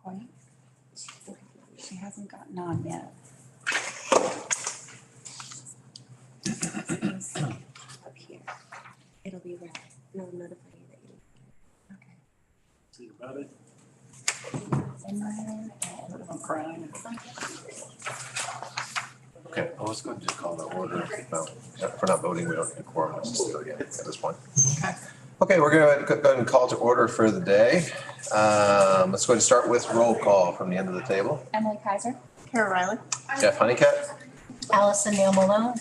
quite. She hasn't gotten on yet. It's up here. It'll be red. And I'll notify you that you. Okay. See about it? I'm crying. Okay, well, let's go and just call the order. No, if we're not voting, we don't need a quorum necessarily at this point. Okay. Okay, we're gonna go ahead and call to order for the day. Let's go ahead and start with roll call from the end of the table. Emily Kaiser. Kara Riley. Jeff Honeycutt, Allison Neal Malone.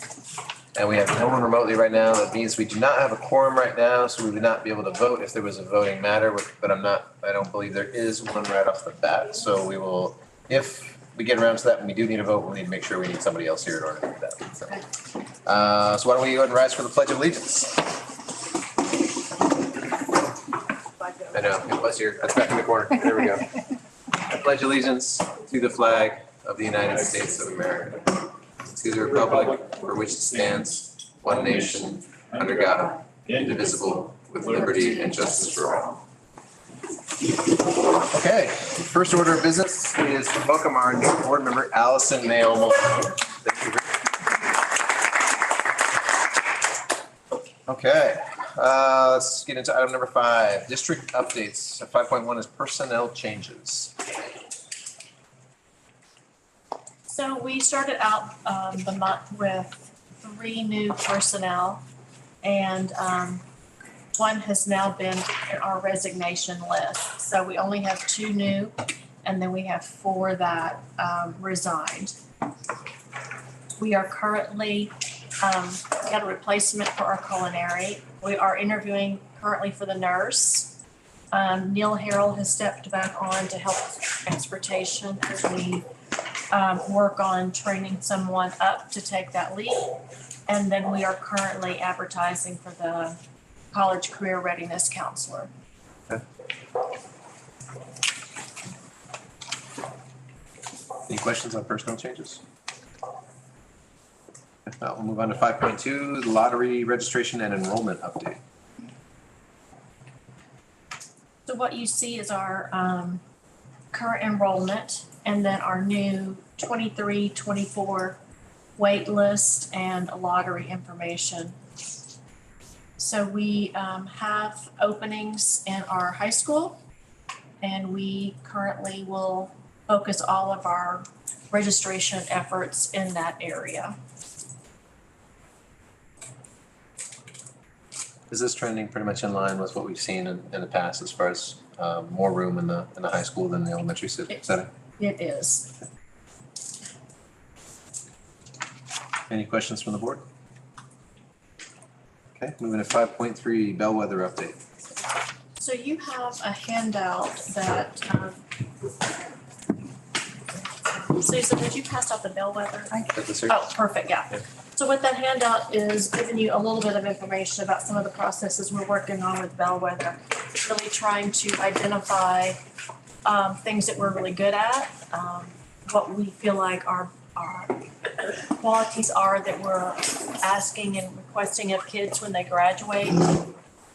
and we have no one remotely right now. That means we do not have a quorum right now, so we would not be able to vote if there was a voting matter, but I don't believe there is one right off the bat. So we will, if we get around to that and we do need a vote, we'll need to make sure we need somebody else here in order to do that. So why don't we go ahead and rise for the Pledge of Allegiance? I know, it was here, that's back in the corner, there we go. I pledge allegiance to the flag of the United States of America, to the republic for which it stands, one nation, under God, indivisible, with liberty and justice for all. Okay, first order of business is to welcome our new board member, Allison Neal Malone. Thank you. Okay, let's get into item number 5, district updates. 5.1 is personnel changes. So we started out the month with 3 new personnel, and one has now been in our resignation list. So we only have 2 new, and then we have 4 that resigned. We are currently got a replacement for our culinary. We are interviewing currently for the nurse. Neil Harrell has stepped back on to help with transportation as we work on training someone up to take that lead. And then we are currently advertising for the college career readiness counselor. Any questions on personnel changes? If not, we'll move on to 5.2, the lottery registration and enrollment update. So what you see is our current enrollment and then our new 23-24 wait list and lottery information. So we have openings in our high school, and we currently will focus all of our registration efforts in that area. Is this trending pretty much in line with what we've seen in the past as far as more room in the high school than the elementary setting? It is. Any questions from the board? Okay, moving to 5.3, bellwether update. So you have a handout that, Susan, did you pass out the bellwether? Oh, perfect, yeah. Yeah. So what that handout is giving you a little bit of information about some of the processes we're working on with bellwether. Really trying to identify things that we're really good at, what we feel like our qualities are that we're asking and requesting of kids when they graduate,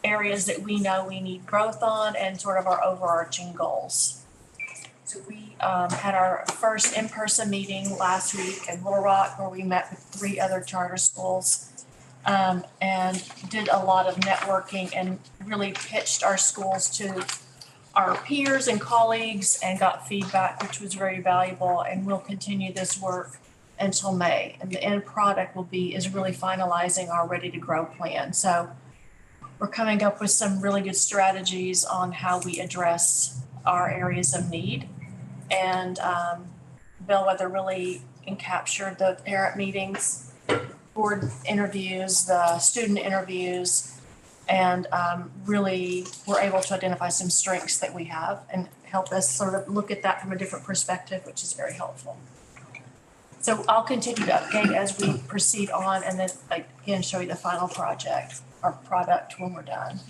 areas that we know we need growth on, and sort of our overarching goals. So we had our first in-person meeting last week in Little Rock, where we met with 3 other charter schools and did a lot of networking and really pitched our schools to our peers and colleagues and got feedback, which was very valuable, and we'll continue this work until May. And the end product is really finalizing our Ready to Grow plan. So we're coming up with some really good strategies on how we address our areas of need. And bellwether really captured the parent meetings, board interviews, the student interviews, and really were able to identify some strengths that we have and help us sort of look at that from a different perspective, which is very helpful. So I'll continue to update as we proceed on, and then again show you the final project or product when we're done.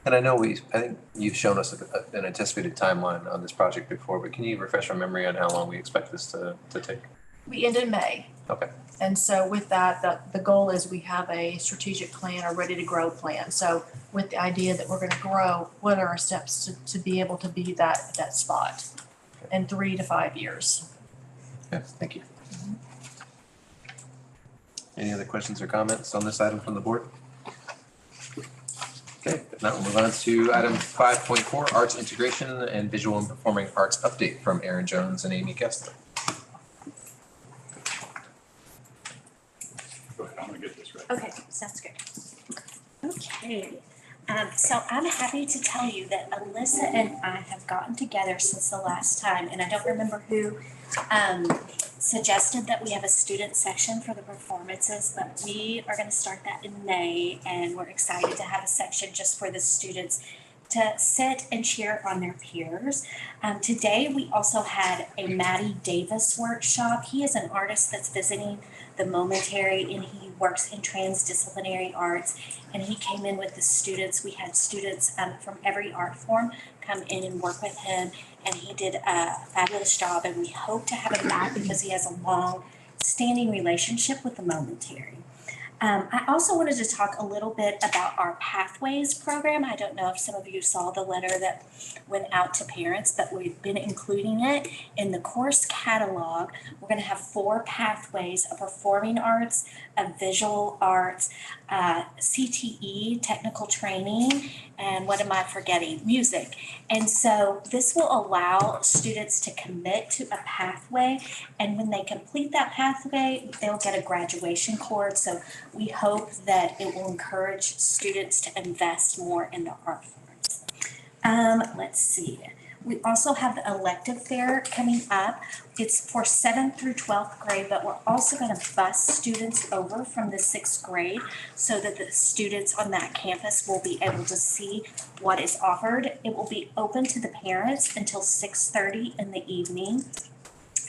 And I know I think you've shown us an anticipated timeline on this project before, but can you refresh our memory on how long we expect this to take? We end in May. Okay. And so with that, the goal is we have a strategic plan, a Ready to Grow plan. So with the idea that we're going to grow, what are our steps to be able to be that spot? in 3 to 5 years. Yes, thank you. Any other questions or comments on this item from the board? Okay, if not, we'll move on to item 5.4, arts integration and visual and performing arts update from Erin Jones and Amy Kessler. Go ahead, I'm gonna get this right. Okay, sounds good. Okay, so I'm happy to tell you that Alyssa and I have gotten together since the last time, and I don't remember who suggested that we have a student section for the performances, but we are gonna start that in May, and we're excited to have a section just for the students to sit and cheer on their peers. Today, we also had a Maddie Davis workshop. He is an artist that's visiting the Momentary, and he works in transdisciplinary arts, and he came in with the students. We had students from every art form come in and work with him, and he did a fabulous job, and we hope to have him back because he has a long standing relationship with the Momentary. I also wanted to talk a little bit about our Pathways program. I don't know if some of you saw the letter that went out to parents, but we've been including it in the course catalog. We're going to have 4 pathways: a performing arts, a visual arts, CTE, technical training, and what am I forgetting? Music. And so this will allow students to commit to a pathway, and when they complete that pathway, they'll get a graduation cord. So we hope that it will encourage students to invest more in the art forms. Let's see. We also have the elective fair coming up. It's for 7th through 12th grade, but we're also going to bus students over from the 6th grade so that the students on that campus will be able to see what is offered. It will be open to the parents until 6:30 in the evening.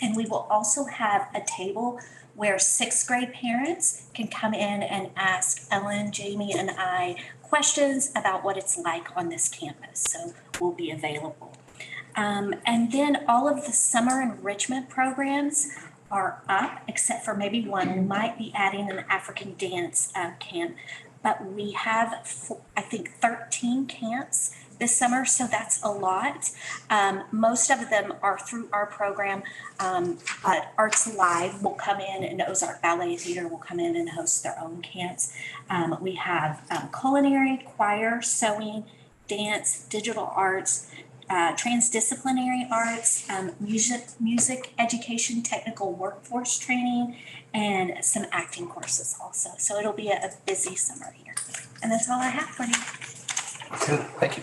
And we will also have a table where 6th grade parents can come in and ask Ellen, Jamie, and I questions about what it's like on this campus. So we'll be available. And then all of the summer enrichment programs are up, except for maybe one. We might be adding an African dance camp, but we have, I think, 13 camps this summer, so that's a lot. Most of them are through our program, but Arts Live will come in, and Ozark Ballet Theater will come in and host their own camps. We have culinary, choir, sewing, dance, digital arts, transdisciplinary arts, music education, technical workforce training, and some acting courses also. So it'll be a busy summer here. And that's all I have for you. Good, thank you.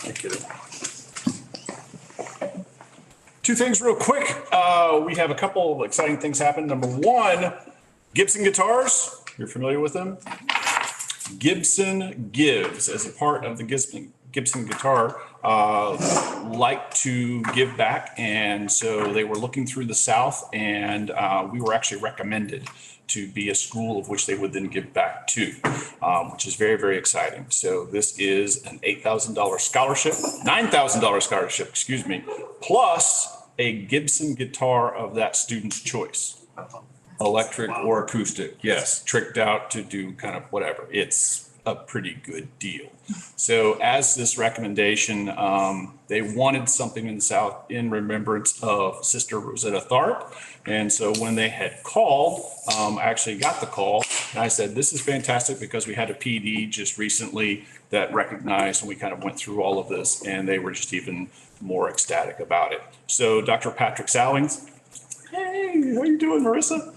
Thank you. 2 things real quick. We have a couple of exciting things happen. Number 1, Gibson Guitars. You're familiar with them? Gibson Gives, as a part of the Gibson Guitar, like to give back. And so they were looking through the South, and we were actually recommended to be a school of which they would then give back to, which is very, very exciting. So this is an $8,000 scholarship, $9,000 scholarship, excuse me, plus a Gibson guitar of that student's choice. Electric or acoustic, yes, tricked out to do kind of whatever. It's a pretty good deal. So as this recommendation, they wanted something in the South in remembrance of Sister Rosetta Tharpe. And so when they had called, I actually got the call, and I said, this is fantastic, because we had a PD just recently that recognized, and we kind of went through all of this, and they were just even more ecstatic about it. So Dr. Patrick Sowings, hey, how you doing, Marissa?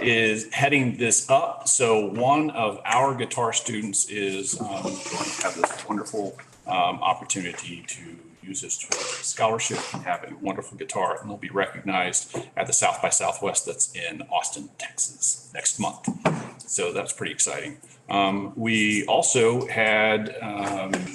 Is heading this up. So one of our guitar students is going to have this wonderful opportunity to use this towards a scholarship and have a wonderful guitar, and they'll be recognized at the South by Southwest that's in Austin, Texas next month. So that's pretty exciting. We also had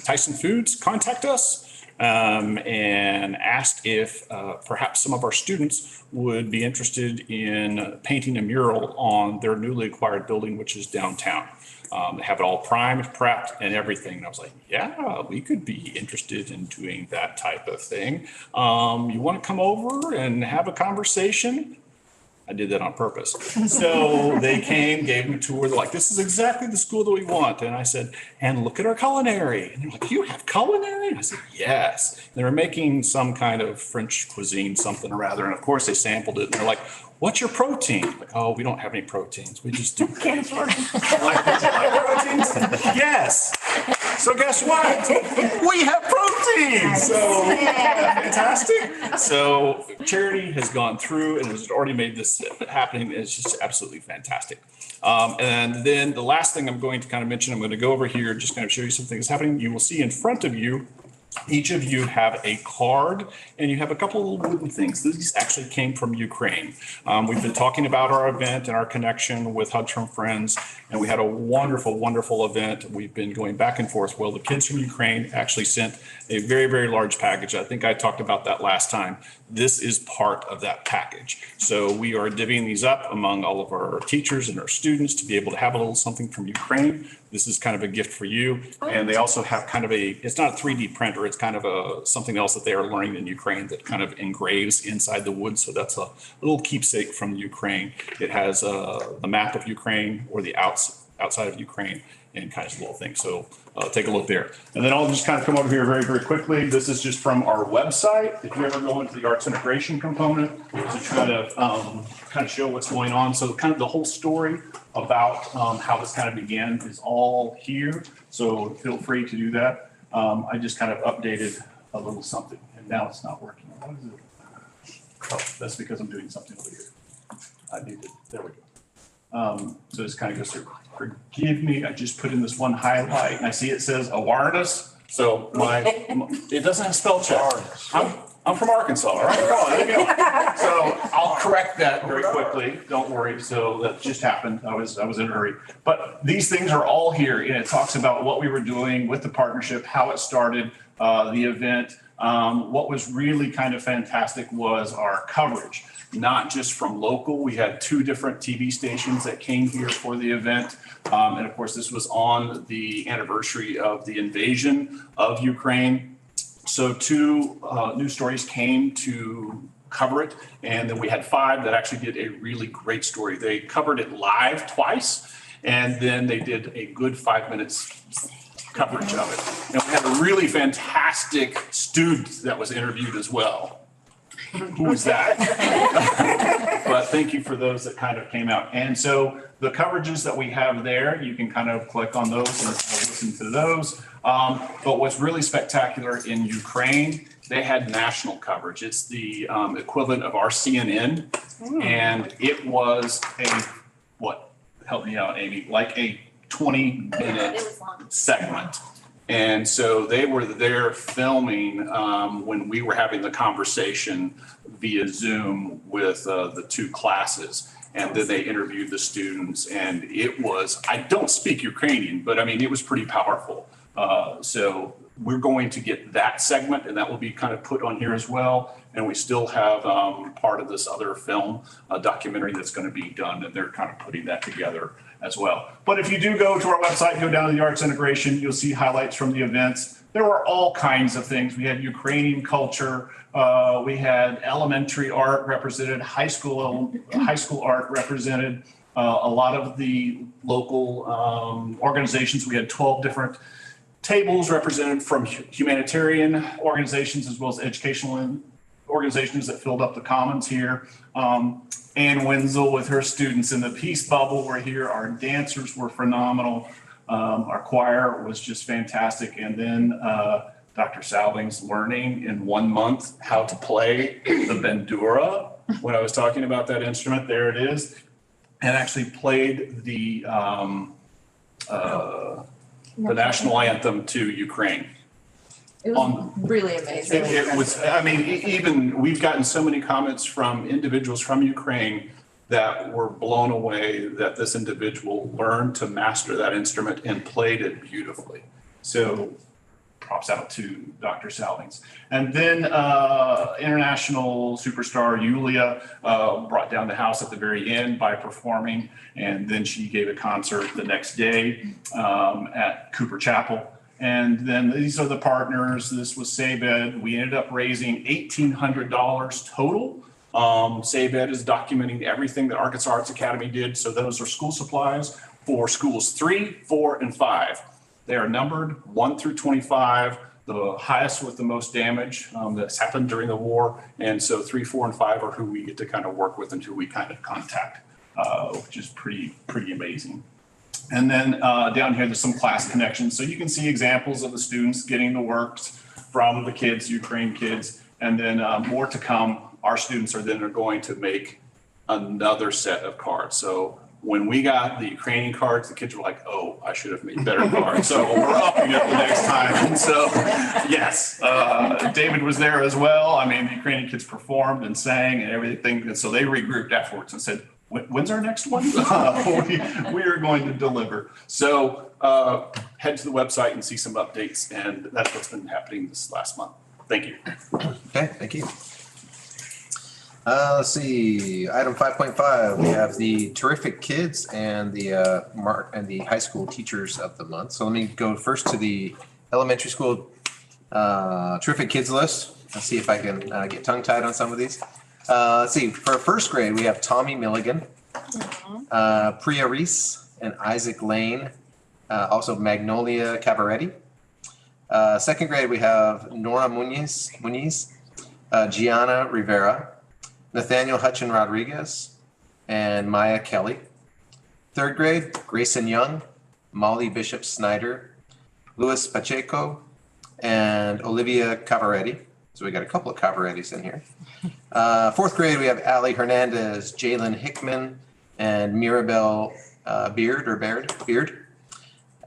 Tyson Foods contact us and asked if perhaps some of our students would be interested in painting a mural on their newly acquired building, which is downtown. They have it all primed, prepped, and everything. And I was like, yeah, we could be interested in doing that type of thing. You want to come over and have a conversation? I did that on purpose. So they came, gave me a tour. They're like, this is exactly the school that we want. And I said, and look at our culinary. And they're like, you have culinary? And I said, yes. And they were making some kind of French cuisine, something or other. And of course they sampled it and they're like, what's your protein? Like, oh, we don't have any proteins. We just do. Like proteins? Yes. So guess what? We have protein. So fantastic. So Charity has gone through and has already made this happening. It's just absolutely fantastic. And then the last thing I'm going to kind of mention, I'm going to go over here, just kind of show you some things happening. You will see in front of you, each of you have a card and you have a couple of little wooden things. These actually came from Ukraine. We've been talking about our event and our connection with Hugs from Friends, and we had a wonderful, wonderful event. We've been going back and forth. Well, the kids from Ukraine actually sent a very, very large package. I think I talked about that last time. This is part of that package. So we are divvying these up among all of our teachers and our students to be able to have a little something from Ukraine. This is kind of a gift for you. And they also have kind of it's not a 3D printer, it's kind of something else that they are learning in Ukraine that kind of engraves inside the wood. So that's a little keepsake from Ukraine. It has the map of Ukraine or the outside of Ukraine and kind of little things. So take a look there. And then I'll just kind of come over here very, very quickly. This is just from our website. If you ever go into the arts integration component to try to show what's going on. So kind of the whole story about how this kind of began is all here. So feel free to do that. I just kind of updated a little something and now it's not working. What is it? Oh, that's because I'm doing something over here. There we go. So this kind of goes through. Forgive me, I just put in this one highlight and I see it says awareness. So it doesn't have spell check. I'm from Arkansas, all right? Oh, there you go. So I'll correct that very quickly. Don't worry. So that just happened. I was in a hurry. But these things are all here and it talks about what we were doing with the partnership, how it started, the event. What was really kind of fantastic was our coverage, not just from local. We had 2 different TV stations that came here for the event. And of course, this was on the anniversary of the invasion of Ukraine. So 2 news stories came to cover it. And then we had 5 that actually did a really great story. They covered it live twice, and then they did a good 5 minutes coverage of it. And we had a really fantastic student that was interviewed as well. Who was that? But thank you for those that kind of came out. And so the coverages that we have there, you can kind of click on those and listen to those. But what's really spectacular in Ukraine, they had national coverage. It's the equivalent of our CNN. And it was help me out, Amy, like a 20-minute segment. And so they were there filming when we were having the conversation via Zoom with the 2 classes. And then they interviewed the students. And it was, I don't speak Ukrainian, but I mean, it was pretty powerful. So we're going to get that segment and that will be kind of put on here as well. And we still have part of this other film, a documentary that's going to be done, and they're kind of putting that together as well. But if you do go to our website, go down to the Arts Integration, you'll see highlights from the events. There were all kinds of things. We had Ukrainian culture. We had elementary art represented, high school art represented, a lot of the local organizations. We had 12 different tables represented from humanitarian organizations as well as educational organizations that filled up the commons here. Ann Wenzel with her students in the Peace Bubble were here. Our dancers were phenomenal. Our choir was just fantastic. And then Dr. Salving's learning in 1 month how to play the bandura. When I was talking about that instrument, there it is. And actually played the national anthem to Ukraine. It was really amazing. It was, I mean, even we've gotten so many comments from individuals from Ukraine that were blown away that this individual learned to master that instrument and played it beautifully. So props out to Dr. Salvings. And then international superstar Yulia brought down the house at the very end by performing. And then she gave a concert the next day at Cooper Chapel. And then these are the partners. This was Sabed. We ended up raising $1,800 total Save Ed is documenting everything that Arkansas Arts Academy did. So those are school supplies for schools 3, 4, and 5. They are numbered 1 through 25, the highest with the most damage that's happened during the war. And so 3, 4, and 5 are who we get to kind of work with and who we kind of contact, which is pretty amazing. And then down here, there's some class connections. So you can see examples of the students getting the works from the kids, Ukraine kids, and then more to come. Our students are going to make another set of cards. So when we got the Ukrainian cards, the kids were like, oh, I should have made better cards. So we're upping it the next time. And so, yes, David was there as well. I mean, the Ukrainian kids performed and sang and everything. And so they regrouped afterwards and said, when's our next one? We are going to deliver. So head to the website and see some updates. And that's what's been happening this last month. Thank you. Okay, thank you. Let's see, item 5.5, we have the terrific kids and the high school teachers of the month. So let me go first to the elementary school terrific kids list. Let's see if I can get tongue tied on some of these. Let's see, for first grade, we have Tommy Milligan, Priya Reese, and Isaac Lane, also Magnolia Cavaretti. Second grade, we have Nora Muniz, Gianna Rivera, Nathaniel Hutchin Rodriguez, and Maya Kelly. Third grade, Grayson Young, Molly Bishop Snyder, Luis Pacheco, and Olivia Cavaretti. So we got a couple of Cavarettis in here. Fourth grade, we have Ali Hernandez, Jalen Hickman, and Mirabelle Beard.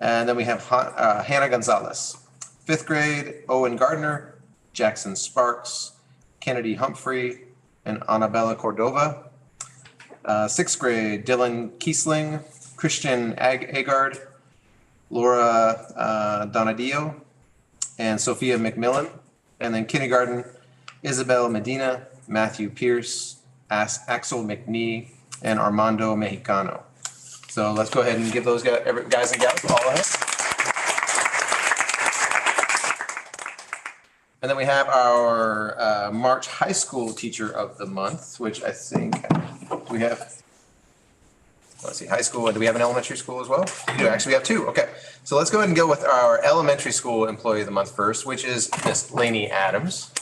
And then we have Hannah Gonzalez. Fifth grade, Owen Gardner, Jackson Sparks, Kennedy Humphrey, and Annabella Cordova. Sixth grade, Dylan Kiesling, Christian Agard, Laura Donadillo, and Sophia McMillan. And then kindergarten, Isabel Medina, Matthew Pierce, Axel McNee, and Armando Mexicano. So let's go ahead and give those guys and gals all a hand. And then we have our March High School Teacher of the Month, which I think we have. Let's see, high school, and do we have an elementary school as well? We do, actually we have two, okay. So let's go ahead and go with our elementary school employee of the month first, which is Miss Lainey Adams.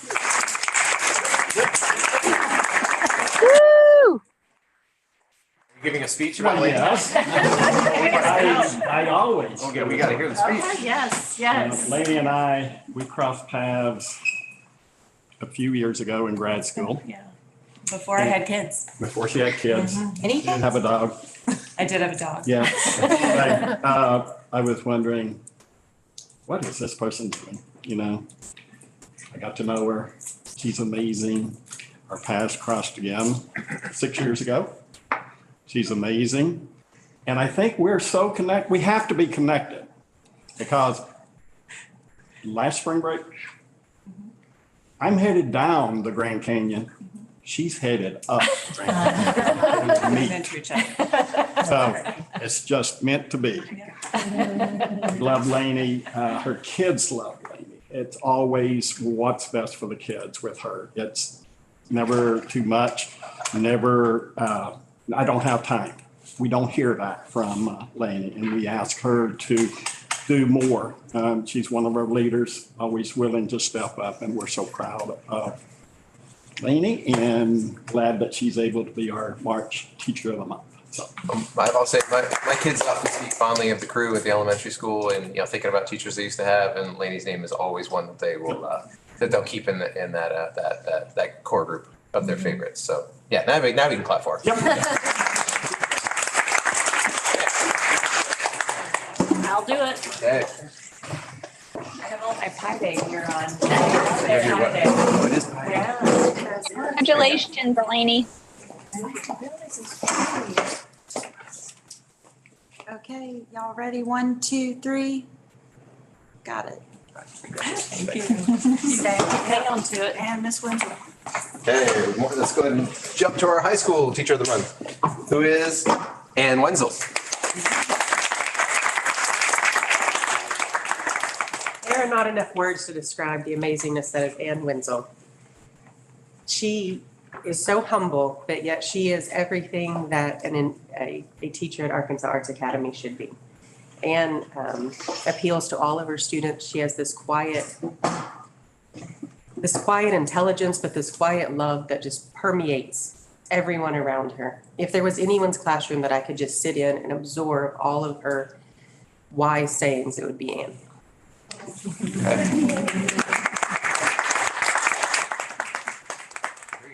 Woo! Giving a speech about Lainey? I always. Okay, we gotta hear the speech. Yes. Lainey and I, we crossed paths a few years ago in grad school, Yeah. Before I had kids. before she had kids. Any She didn't have a dog. I did have a dog. Yeah. I was wondering, what is this person doing? You know, I got to know her. She's amazing. Our paths crossed again 6 years ago. She's amazing. And I think we're so connected. We have to be connected because last spring break, I'm headed down the Grand Canyon. She's headed up the Grand Canyon. Run into each other. So it's just meant to be. Love Lainey. Her kids love Lainey. It's always what's best for the kids with her. It's never too much, never, I don't have time. We don't hear that from Lainey, and we ask her to do more. She's one of our leaders, always willing to step up, and we're so proud of Lainey and glad that she's able to be our March Teacher of the Month. So. I'll say my kids often speak fondly of the crew at the elementary school, and thinking about teachers they used to have, and Lainey's name is always one that they will that they'll keep in that core group of their favorites. So yeah, now we can clap for her. Yep. I'll do it. Okay. I have all my Pi Day gear on. Oh, it is Pi Day. Yeah. Congratulations, Delaney. Okay, y'all ready? 1, 2, 3. Got it. Thank you. Hang on to it. And Miss Winslow. Okay, let's go ahead and jump to our high school teacher of the month, who is Ann Wenzel. There are not enough words to describe the amazingness that is Ann Wenzel. She is so humble, but yet she is everything that a teacher at Arkansas Arts Academy should be. And appeals to all of her students. She has this quiet intelligence, but this quiet love that just permeates everyone around her. If there was anyone's classroom that I could just sit in and absorb all of her wise sayings, it would be Anne. You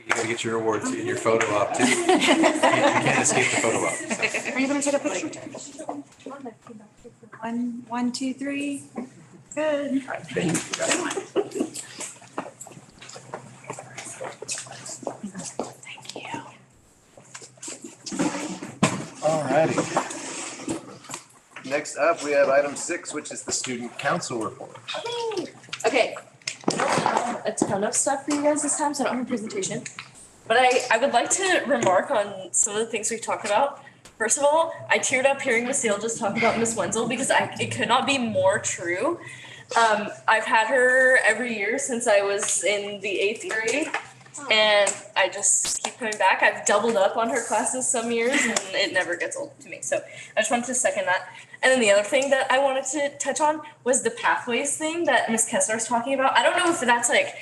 gotta get your awards and your photo op too. You can't escape the photo op. Are you gonna take a picture? 1, 1, 2, 3. Good. Thank you. All righty. Next up, we have item 6, which is the student council report. Okay, I don't have a ton of stuff for you guys this time, so I don't have a presentation. But I would like to remark on some of the things we've talked about. First of all, I teared up hearing Miss Dale just talk about Miss Wenzel because it could not be more true. I've had her every year since I was in the 8th grade, and I just keep coming back. I've doubled up on her classes some years, and it never gets old to me. So I just wanted to second that. And then the other thing that I wanted to touch on was the pathways thing that Ms. Kessler is talking about. I don't know if that's like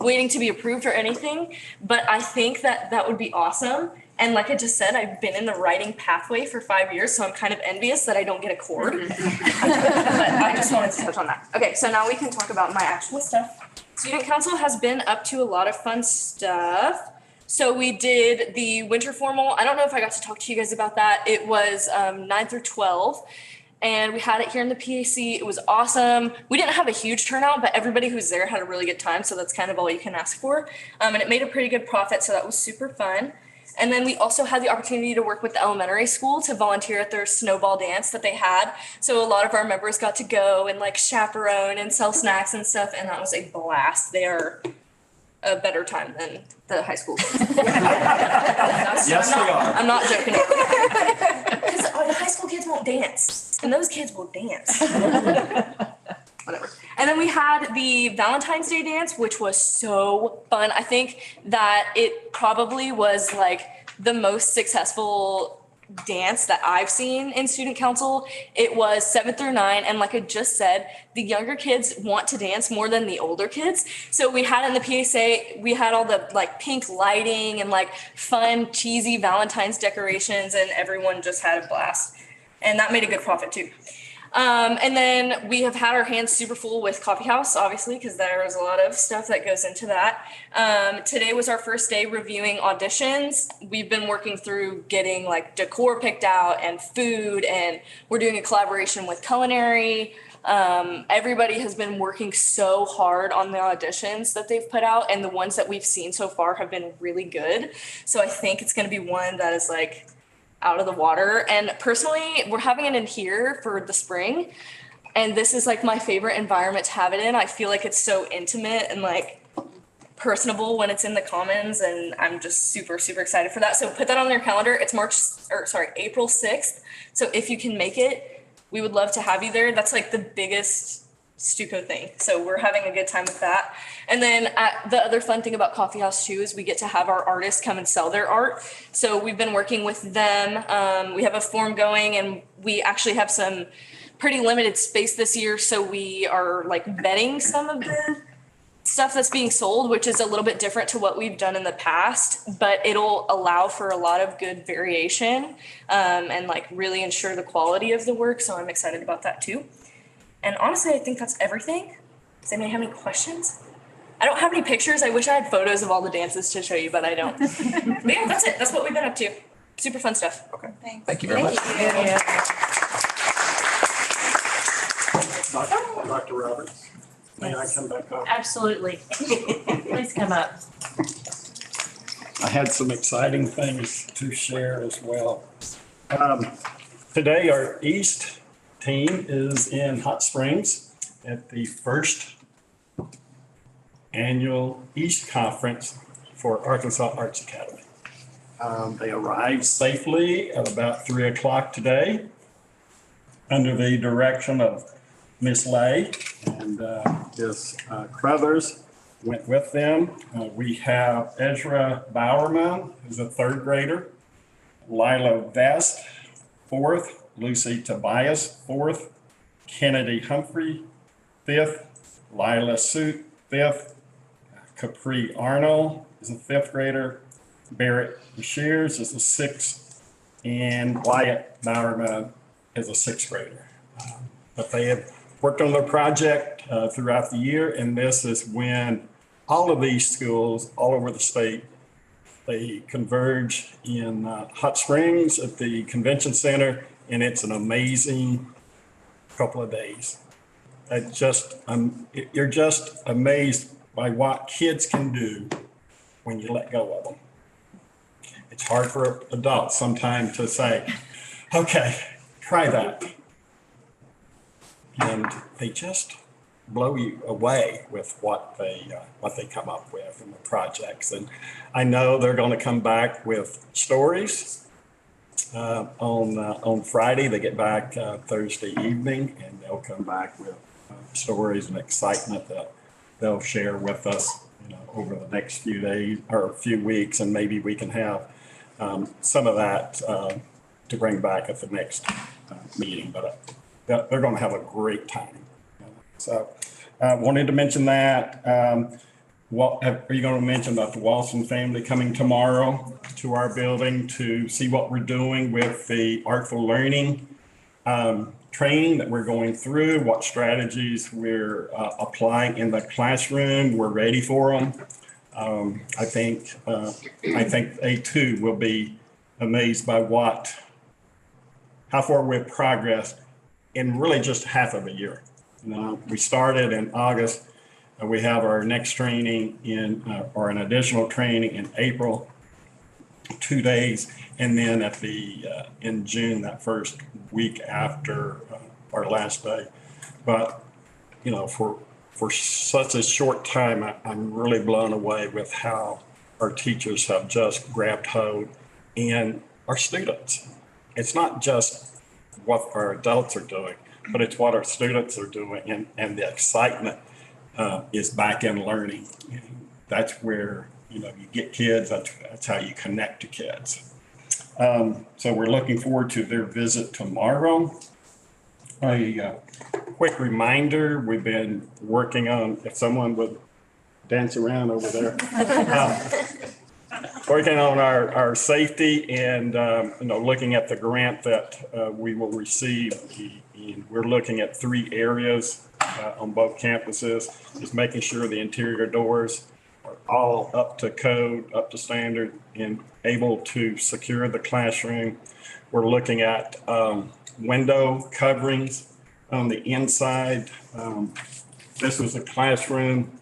waiting to be approved or anything, but I think that would be awesome. And like I just said, I've been in the writing pathway for 5 years, so I'm kind of envious that I don't get a cord. But I just wanted to touch on that. Okay, so now we can talk about my actual stuff. Student Council has been up to a lot of fun stuff. So we did the winter formal. I don't know if I got to talk to you guys about that. It was 9 through 12. And we had it here in the PAC. It was awesome. We didn't have a huge turnout, but everybody who was there had a really good time. So that's kind of all you can ask for. And it made a pretty good profit. So that was super fun. And then we also had the opportunity to work with the elementary school to volunteer at their snowball dance that they had. So a lot of our members got to go and like chaperone and sell snacks and stuff. And that was a blast. They are a better time than the high school kids. Yes, they are. I'm not joking. Because the high school kids won't dance, and those kids will dance. Whatever. And then we had the Valentine's Day dance, which was so fun. I think that it probably was like the most successful dance that I've seen in student council. It was 7 through 9, and like I just said, the younger kids want to dance more than the older kids. So we had in the PSA, we had all the like pink lighting and like fun cheesy Valentine's decorations, and everyone just had a blast, and that made a good profit too. And then we have had our hands super full with Coffee House, obviously, because there is a lot of stuff that goes into that. Today was our first day reviewing auditions. We've been working through getting like decor picked out and food, and we're doing a collaboration with culinary. Everybody has been working so hard on the auditions that they've put out, and the ones that we've seen so far have been really good. So I think it's going to be one that is like out of the water. And personally, we're having it in here for the spring, and this is like my favorite environment to have it in. I feel like it's so intimate and like personable when it's in the commons, and I'm just super excited for that. So put that on your calendar. It's April 6th. So if you can make it, we would love to have you there. That's like the biggest Stuco thing. So we're having a good time with that. And then the other fun thing about Coffee House too is we get to have our artists come and sell their art. So we've been working with them. We have a form going, and we actually have some pretty limited space this year. So we are like vetting some of the stuff that's being sold, which is a little bit different to what we've done in the past, but it'll allow for a lot of good variation and like really ensure the quality of the work. So I'm excited about that too. And honestly, I think that's everything. Does anybody have any questions? I don't have any pictures. I wish I had photos of all the dances to show you, but I don't. But yeah, that's it. That's what we've been up to. Super fun stuff. Okay. Thanks. Thank you very much. Dr. Roberts, may I come back up? Absolutely. Please come up. I had some exciting things to share as well. Today, our East team is in Hot Springs at the first annual East Conference for Arkansas Arts Academy. They arrived safely at about 3 o'clock today under the direction of Miss Lay and Ms. Crothers went with them. We have Ezra Bowerman, who's a third grader, Lila Vest, fourth, Lucy Tobias, fourth, Kennedy Humphrey, fifth, Lila Suit, fifth, Capri Arnold is a fifth grader, Barrett Shears is a sixth, and Wyatt Bowerman is a sixth grader. But they have worked on their project throughout the year, and this is when all of these schools all over the state, they converge in Hot Springs at the convention center, and it's an amazing couple of days. You're just amazed by what kids can do when you let go of them. It's hard for adults sometimes to say, okay, try that. And they just blow you away with what they come up with in the projects. And I know they're going to come back with stories on Friday. They get back Thursday evening, and they'll come back with stories and excitement that they'll share with us, over the next few days or a few weeks, and maybe we can have some of that to bring back at the next meeting. But they're going to have a great time. So wanted to mention that. Are you going to mention about the Walson family coming tomorrow to our building to see what we're doing with the Artful Learning training that we're going through, what strategies we're applying in the classroom? We're ready for them. I think they too will be amazed by how far we've progressed in really just half of a year. We started in August, and we have our next training or an additional training in April, 2 days, and then in June, that first week after our last day. But for such a short time, I'm really blown away with how our teachers have just grabbed hold, and our students. It's not just what our adults are doing, but it's what our students are doing, and the excitement is back in learning. That's where you get kids. That's how you connect to kids. So we're looking forward to their visit tomorrow. A quick reminder: we've been working on, if someone would dance around over there, working on our safety and looking at the grant that we will receive. And we're looking at 3 areas on both campuses, just making sure the interior doors are all up to code, up to standard, and able to secure the classroom. We're looking at window coverings on the inside. This was a classroom,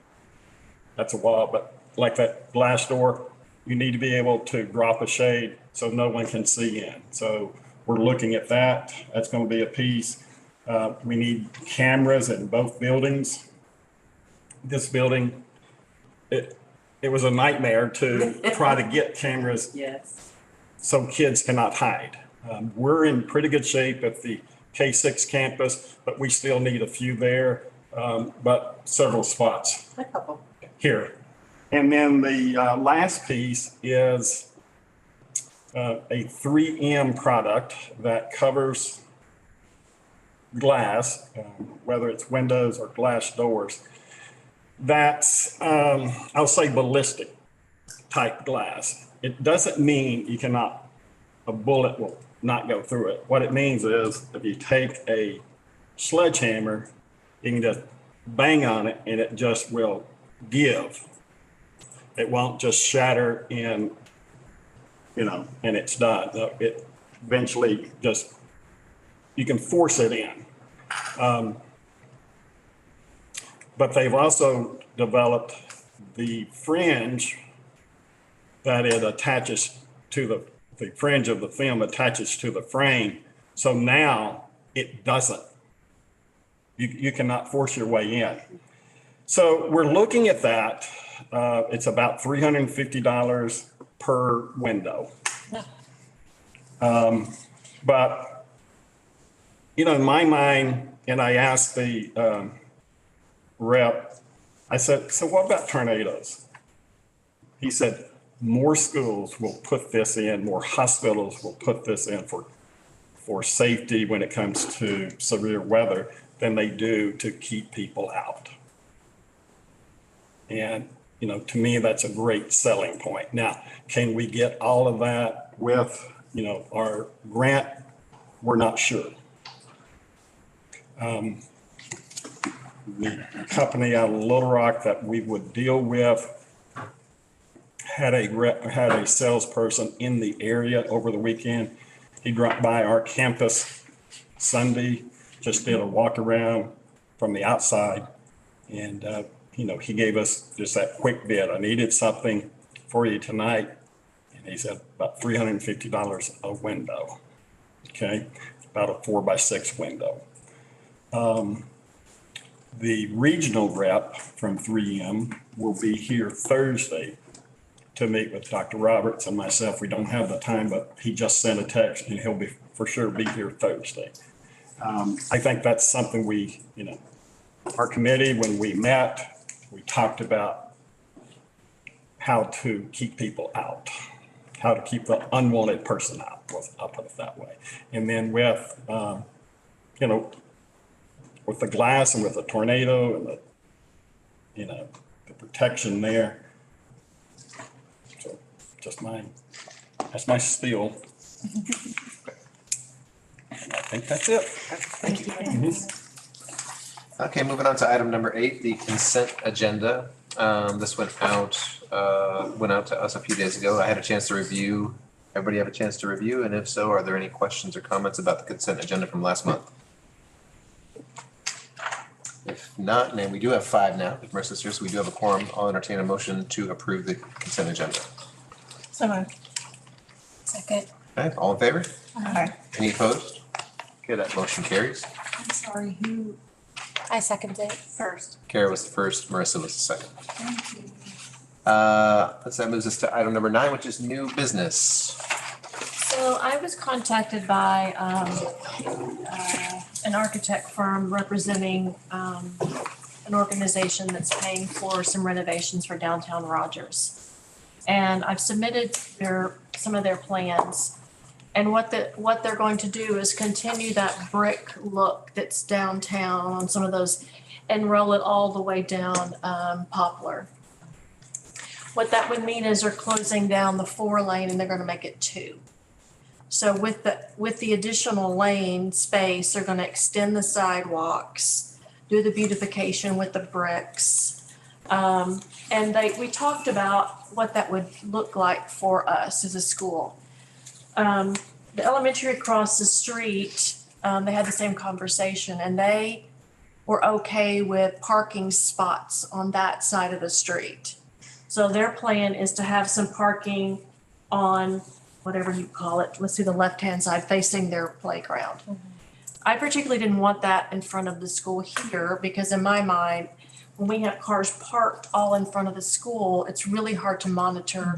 that's a wall, but like that glass door, you need to be able to drop a shade so no one can see in. So we're looking at that. That's going to be a piece. We need cameras in both buildings. This building, it was a nightmare to try to get cameras. Yes. So kids cannot hide. We're in pretty good shape at the K6 campus, but we still need a few there, but several spots A couple. here. And then the last piece is a 3M product that covers glass, whether it's windows or glass doors. That's, I'll say, ballistic type glass. It doesn't mean a bullet will not go through it. What it means is if you take a sledgehammer, you can just bang on it and it just will give. It won't just shatter and it's done. It eventually you can force it in. But they've also developed the fringe that it attaches to the fringe of the film attaches to the frame. So now it doesn't. You cannot force your way in. So we're looking at that. It's about $350 per window. But, in my mind, and I asked the rep, I said, so what about tornadoes? He said, more schools will put this in, more hospitals will put this in for safety when it comes to severe weather than they do to keep people out. And, you know, to me, that's a great selling point. Now, can we get all of that with, you know, our grant? We're not sure. The company out of Little Rock that we would deal with had a salesperson in the area over the weekend. He dropped by our campus Sunday, just did a walk around from the outside. And, you know, he gave us just that quick bid. I needed something for you tonight. And he said about $350 a window. Okay, about a 4x6 window. The regional rep from 3M will be here Thursday to meet with Dr. Roberts and myself. We don't have the time, but he just sent a text and he'll be for sure be here Thursday. I think that's something we, you know, our committee, when we met, we talked about how to keep people out, how to keep the unwanted person out, I'll put it that way. And then with, you know, with the glass and with the tornado and the, you know, the protection there. So that's my spiel. And I think that's it. Thank you. Okay, moving on to item number 8, the consent agenda. This went out to us a few days ago. I had a chance to review. Everybody have a chance to review? And if so, are there any questions or comments about the consent agenda from last month? If not, and we do have 5 now. If Marissa's here, so we do have a quorum. I'll entertain a motion to approve the consent agenda. So moved. Second. Okay, all in favor? Aye. Any opposed? Okay, that motion carries. I'm sorry, who I second it. first? Kara was the first, Marissa was the second. Thank you. That moves us to item number 9, which is new business. So I was contacted by an architect firm representing an organization that's paying for some renovations for downtown Rogers. And I've submitted some of their plans. And what they're going to do is continue that brick look that's downtown on some of those and roll it all the way down Poplar. What that would mean is they're closing down the 4-lane and they're gonna make it 2. So with the additional lane space, they're gonna extend the sidewalks, do the beautification with the bricks. And we talked about what that would look like for us as a school. The elementary across the street, they had the same conversation and they were okay with parking spots on that side of the street. So their plan is to have some parking on whatever you call it, let's see, the left-hand side facing their playground. Mm-hmm. I particularly didn't want that in front of the school here because in my mind, when we have cars parked all in front of the school, it's really hard to monitor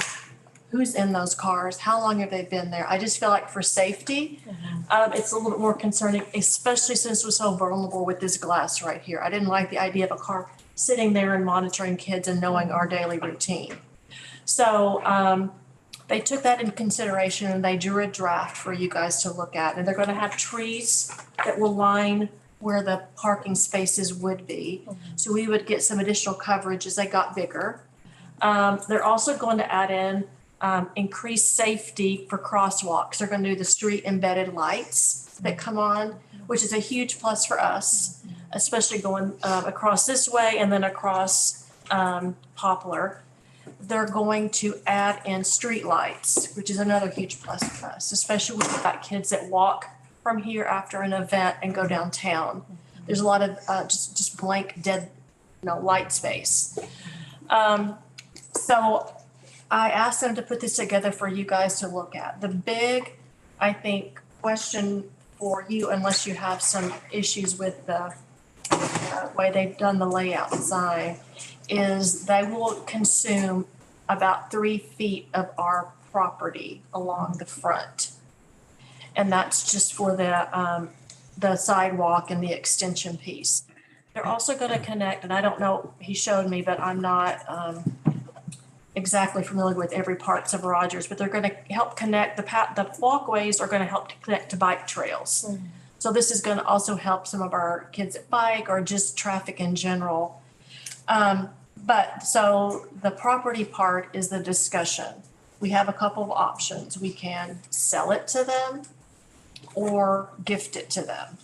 who's in those cars, how long have they been there. I just feel like for safety, it's a little bit more concerning, especially since we're so vulnerable with this glass right here. I didn't like the idea of a car sitting there and monitoring kids and knowing our daily routine. So they took that into consideration and they drew a draft for you guys to look at. And they're gonna have trees that will line where the parking spaces would be. So we would get some additional coverage as they got bigger. They're also going to add in increased safety for crosswalks. They're gonna do the street embedded lights that come on, which is a huge plus for us, especially going across this way and then across Poplar. They're going to add in street lights, which is another huge plus for us, especially when we've got kids that walk from here after an event and go downtown. There's a lot of just blank, dead, light space. So I asked them to put this together for you guys to look at. The big, I think, question for you, unless you have some issues with the way they've done the layout design, is they will consume about 3 feet of our property along the front. And that's just for the sidewalk and the extension piece. They're also gonna connect, and I don't know, he showed me, but I'm not exactly familiar with every parts of Rogers, but they're gonna help connect, the walkways are gonna help to connect to bike trails. So this is gonna also help some of our kids at bike or just traffic in general. But so the property part is the discussion. We have a couple of options. We can sell it to them or gift it to them.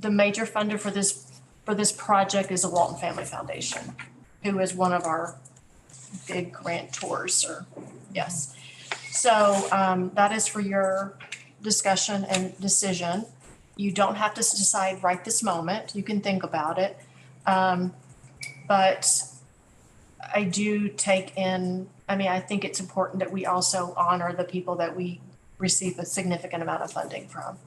The major funder for this project is the Walton Family Foundation, who is one of our big grantors, or yes. So that is for your discussion and decision. You don't have to decide right this moment. You can think about it. But I do take in, I mean, I think it's important that we also honor the people that we receive a significant amount of funding from.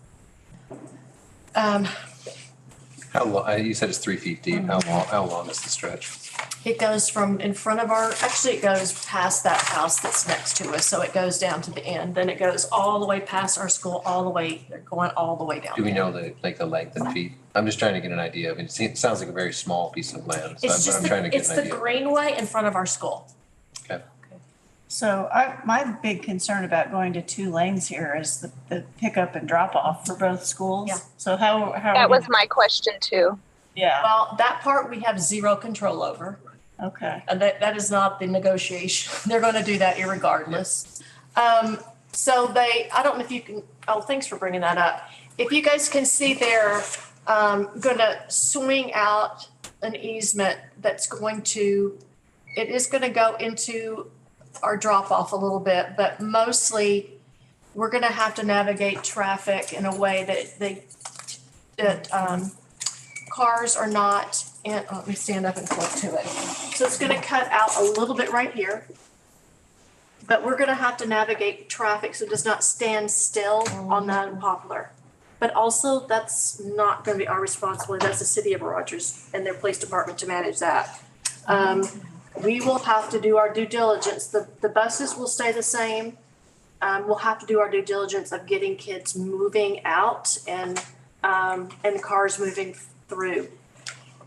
How long, you said it's 3 feet deep. How long is the stretch? It goes from in front of actually it goes past that house that's next to us. So it goes down to the end. Then it goes all the way past our school, all the way, they're going all the way down. Do we know the length in feet? I'm just trying to get an idea. I mean, it sounds like a very small piece of land, so It's just, I'm trying to get it's an the idea. greenway in front of our school. Okay. So my big concern about going to 2 lanes here is the pickup and drop off for both schools. Yeah. So how? That was my question too. Yeah, Well, that part we have zero control over. okay. And that is not the negotiation. They're gonna do that irregardless. So I don't know if you can, thanks for bringing that up. If you guys can see, they're gonna swing out an easement that's it is gonna go into our drop off a little bit, but mostly we're gonna have to navigate traffic in a way that cars are not, and let me stand up and flip to it. So it's gonna cut out a little bit right here. But we're gonna have to navigate traffic so it does not stand still on that Poplar. But also, that's not gonna be our responsibility, that's the city of Rogers and their police department to manage that. We will have to do our due diligence, the buses will stay the same. We'll have to do our due diligence of getting kids moving out and cars moving through.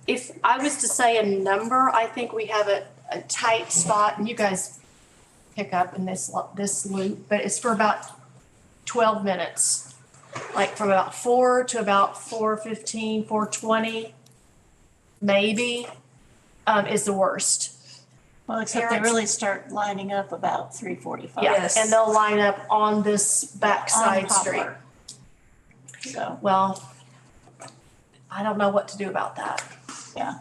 If I was to say a number, I think we have a tight spot, and you guys pick up in this loop, but it's for about 12 minutes. Like from about 4 to about 4:15, 4:20, maybe, is the worst. Well, except they Parents- really start lining up about 3:45. Yeah, and they'll line up on this backside On street. Poplar. So, Well, I don't know what to do about that. yeah,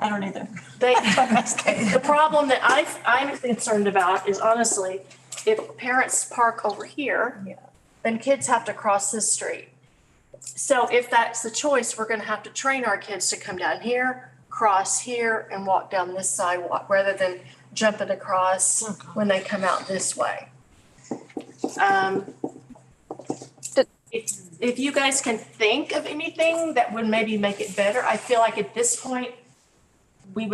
I don't either. The problem that I'm concerned about is honestly, if parents park over here, then kids have to cross this street. So if that's the choice, we're gonna have to train our kids to come down here, cross here, and walk down this sidewalk, rather than jumping across when they come out this way. If you guys can think of anything that would maybe make it better, I feel like at this point, we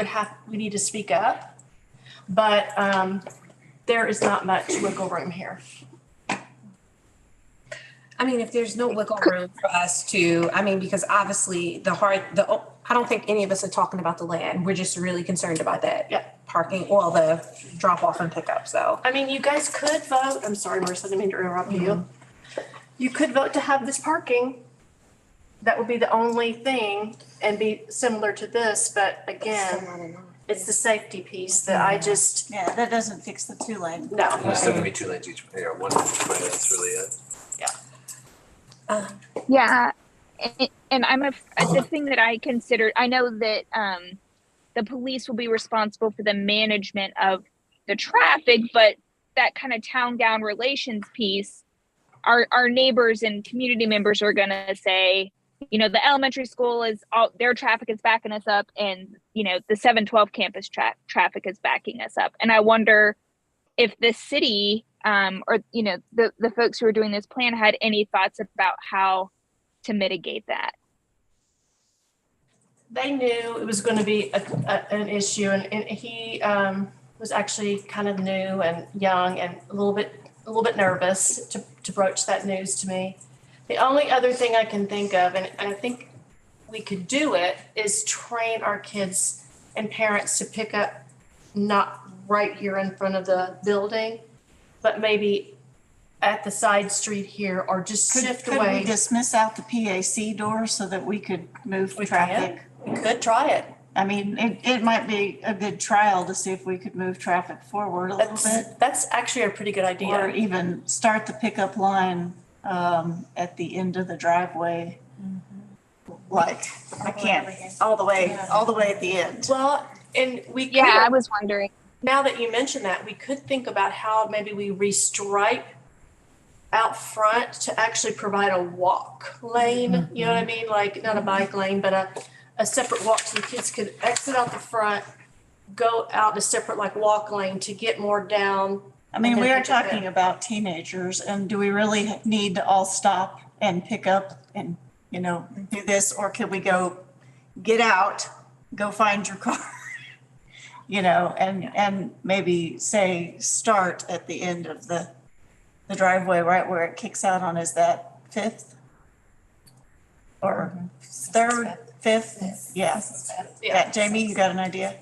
need to speak up. But there is not much wiggle room here. I mean, if there's no wiggle room for us to, I mean, because obviously I don't think any of us are talking about the land. We're just really concerned about that. Yeah. Parking, well, the drop off and pickup, so. I mean, you guys could vote, I'm sorry, Marissa, I didn't mean to interrupt you. You could vote to have this parking. That would be the only thing and be similar to this, but again, it's the safety piece that I just, Yeah, that doesn't fix the 2 lane. no. There's still gonna be 2 lanes each, one each way, that's really it. Yeah. And the thing that I considered, I know that the police will be responsible for the management of the traffic, but that kind of town gown relations piece, our neighbors and community members are going to say, you know, the elementary school their traffic is backing us up, and, you know, the 712 campus traffic is backing us up. And I wonder if the city or, you know, the folks who are doing this plan had any thoughts about how to mitigate that. They knew it was going to be an issue, and he was actually kind of new and young and a little bit nervous to broach that news to me. The only other thing I can think of, and I think we could do it is train our kids and parents to pick up not right here in front of the building, but maybe at the side street here or just shift Could we away. dismiss out the PAC door so that we could move We traffic? We could try it. I mean, it might be a good trial to see if we could move traffic forward a little bit. That's actually a pretty good Or idea. even start the pickup line at the end of the driveway. Like, I can't, all the way at the end. Well, and we could. Yeah, I was wondering. Now that you mention that, we could think about how maybe we restripe out front to actually provide a walk lane, you know what I mean? Like, not a bike lane, but a separate walk so the kids could exit out the front, go out a separate like walk lane to get more down. I mean, And we then are pick up talking there. about teenagers, and do we really need to all stop and pick up and, you know, do this? Or could we go, get out, go find your car? You know, and maybe say, start at the end of the driveway, right where it kicks out on, is that Fifth? Or Third, Fifth? Yeah. Yeah, Jamie, you got an idea?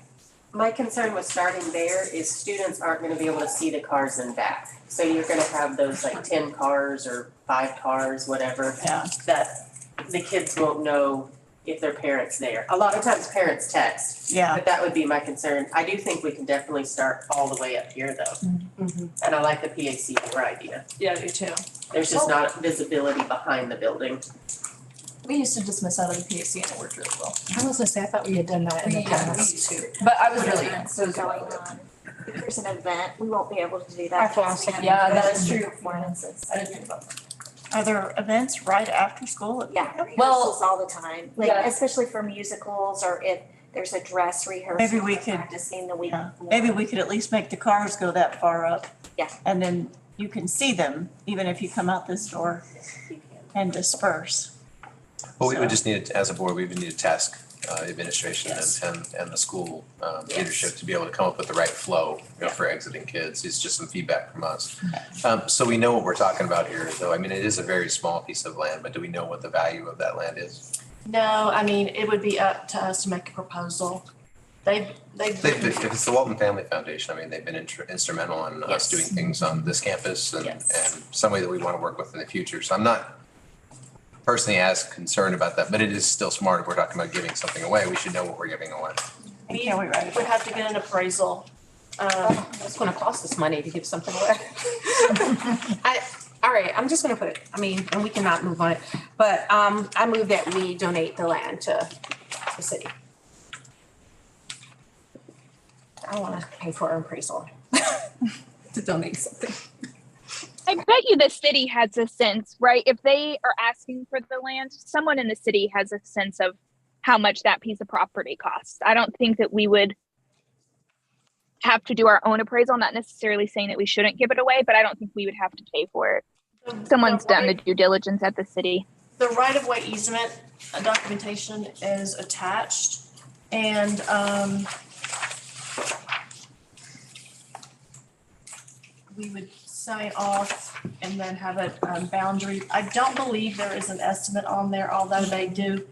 My concern with starting there is students aren't gonna be able to see the cars in back. So you're gonna have those like 10 cars or 5 cars, whatever, Yeah. that the kids won't know if their parents there. A lot of times parents text, Yeah. but that would be my concern. I do think we can definitely start all the way up here though. And I like the PAC door idea. Yeah, I do too. There's just not visibility behind the building. We used to dismiss out of the PAC and it worked really well. I was gonna say, I thought we had done that in the past. But I was really, So going on, if there's an event, we won't be able to do I that. thought I was thinking- yeah, that is true. Performances. I didn't think about that. Are there events right after school? Yeah, Well- rehearsals all the time, like Yeah. especially for musicals or if there's a dress rehearsal. Maybe we we're could- Practicing the week. Yeah, before. maybe we could at least make the cars go that far up. Yeah. And then you can see them, even if you come out this door and disperse. Well, we would just need, as a board, we would need to task administration and the school leadership to be able to come up with the right flow, you know, for exiting kids. It's just some feedback from us. So we know what we're talking about here, though. I mean, it is a very small piece of land, but do we know what the value of that land is? No, I mean, it would be up to us to make a proposal. They've. If it's the Walton Family Foundation, I mean, they've been instrumental in us Yes. doing things on this campus and Yes. somebody that we want to work with in the future. So I'm not personally as concerned about that, but it is still smart if we're talking about giving something away. We should know what we're giving away. And can we write it? Would have to get an appraisal. It's gonna cost us money to give something away. All right, I'm just gonna put it, I mean, and we cannot move on it, but I move that we donate the land to the city. I don't wanna pay for an appraisal. To donate something. I bet you the city has a sense, right? If they are asking for the land, someone in the city has a sense of how much that piece of property costs. I don't think that we would have to do our own appraisal, not necessarily saying that we shouldn't give it away, but I don't think we would have to pay for it. Someone's done the due diligence at the city. The right-of-way easement documentation is attached and, we would sign off and then have a boundary. I don't believe there is an estimate on there, although they do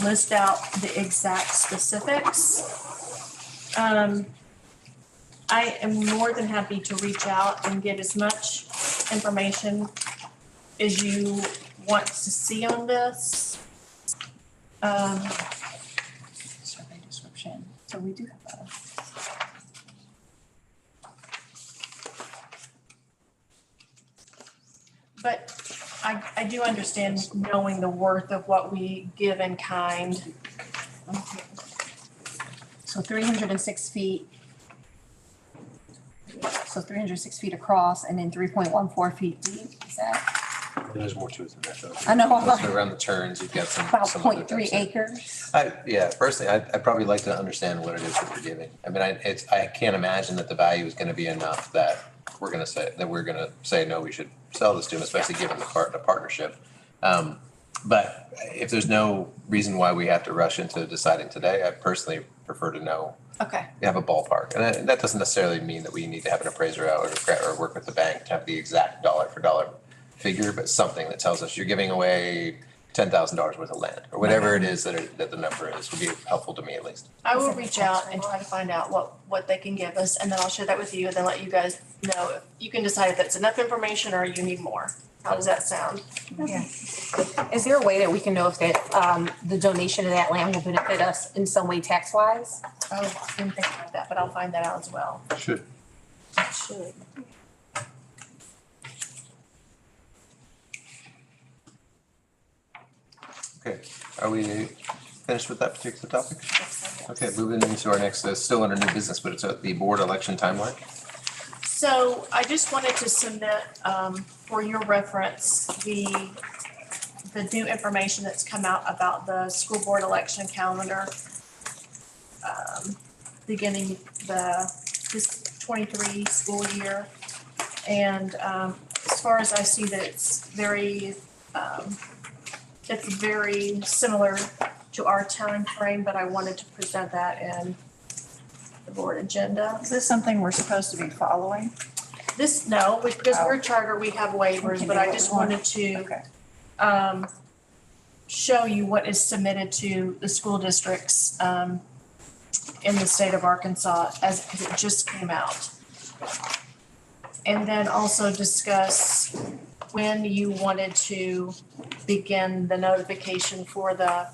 list out the exact specifics. I am more than happy to reach out and get as much information as you want to see on this. Survey description, so we do have that. But I do understand knowing the worth of what we give in kind. So 306 feet. So 306 feet across and then 3.14 feet deep, is that There's more to it than that, though. I know. Also around the turns, you've got some. about some other 0.3 types of- acres? Yeah, personally, I'd probably like to understand what it is that we're giving. I mean, I can't imagine that the value is gonna be enough that we're gonna say, no, we should sell this to them, especially given the partnership. But if there's no reason why we have to rush into deciding today, I personally prefer to know, Okay. have a ballpark. And that doesn't necessarily mean that we need to have an appraiser out or work with the bank to have the exact dollar for dollar figure, but something that tells us you're giving away $10,000 worth of land, or whatever it is that the number is, would be helpful to me at least. I will reach out and try to find out what they can give us, and then I'll share that with you, and then let you guys know. You can decide if that's enough information or you need more. How does that sound? Is there a way that we can know if that, the donation of that land will benefit us in some way tax wise? I didn't think about that, but I'll find that out as well. Should. Should. Okay, are we finished with that particular topic? Okay, moving into our next, still under new business, but it's the board election timeline. So I just wanted to submit, for your reference, the new information that's come out about the school board election calendar, beginning this 23 school year. And, as far as I see that it's very similar to our time frame, but I wanted to present that in the board agenda. Is this something we're supposed to be following? Because we're charter, we have waivers, but I just wanted to Okay. show you what is submitted to the school districts in the state of Arkansas as it just came out. And then also discuss when you wanted to begin the notification for the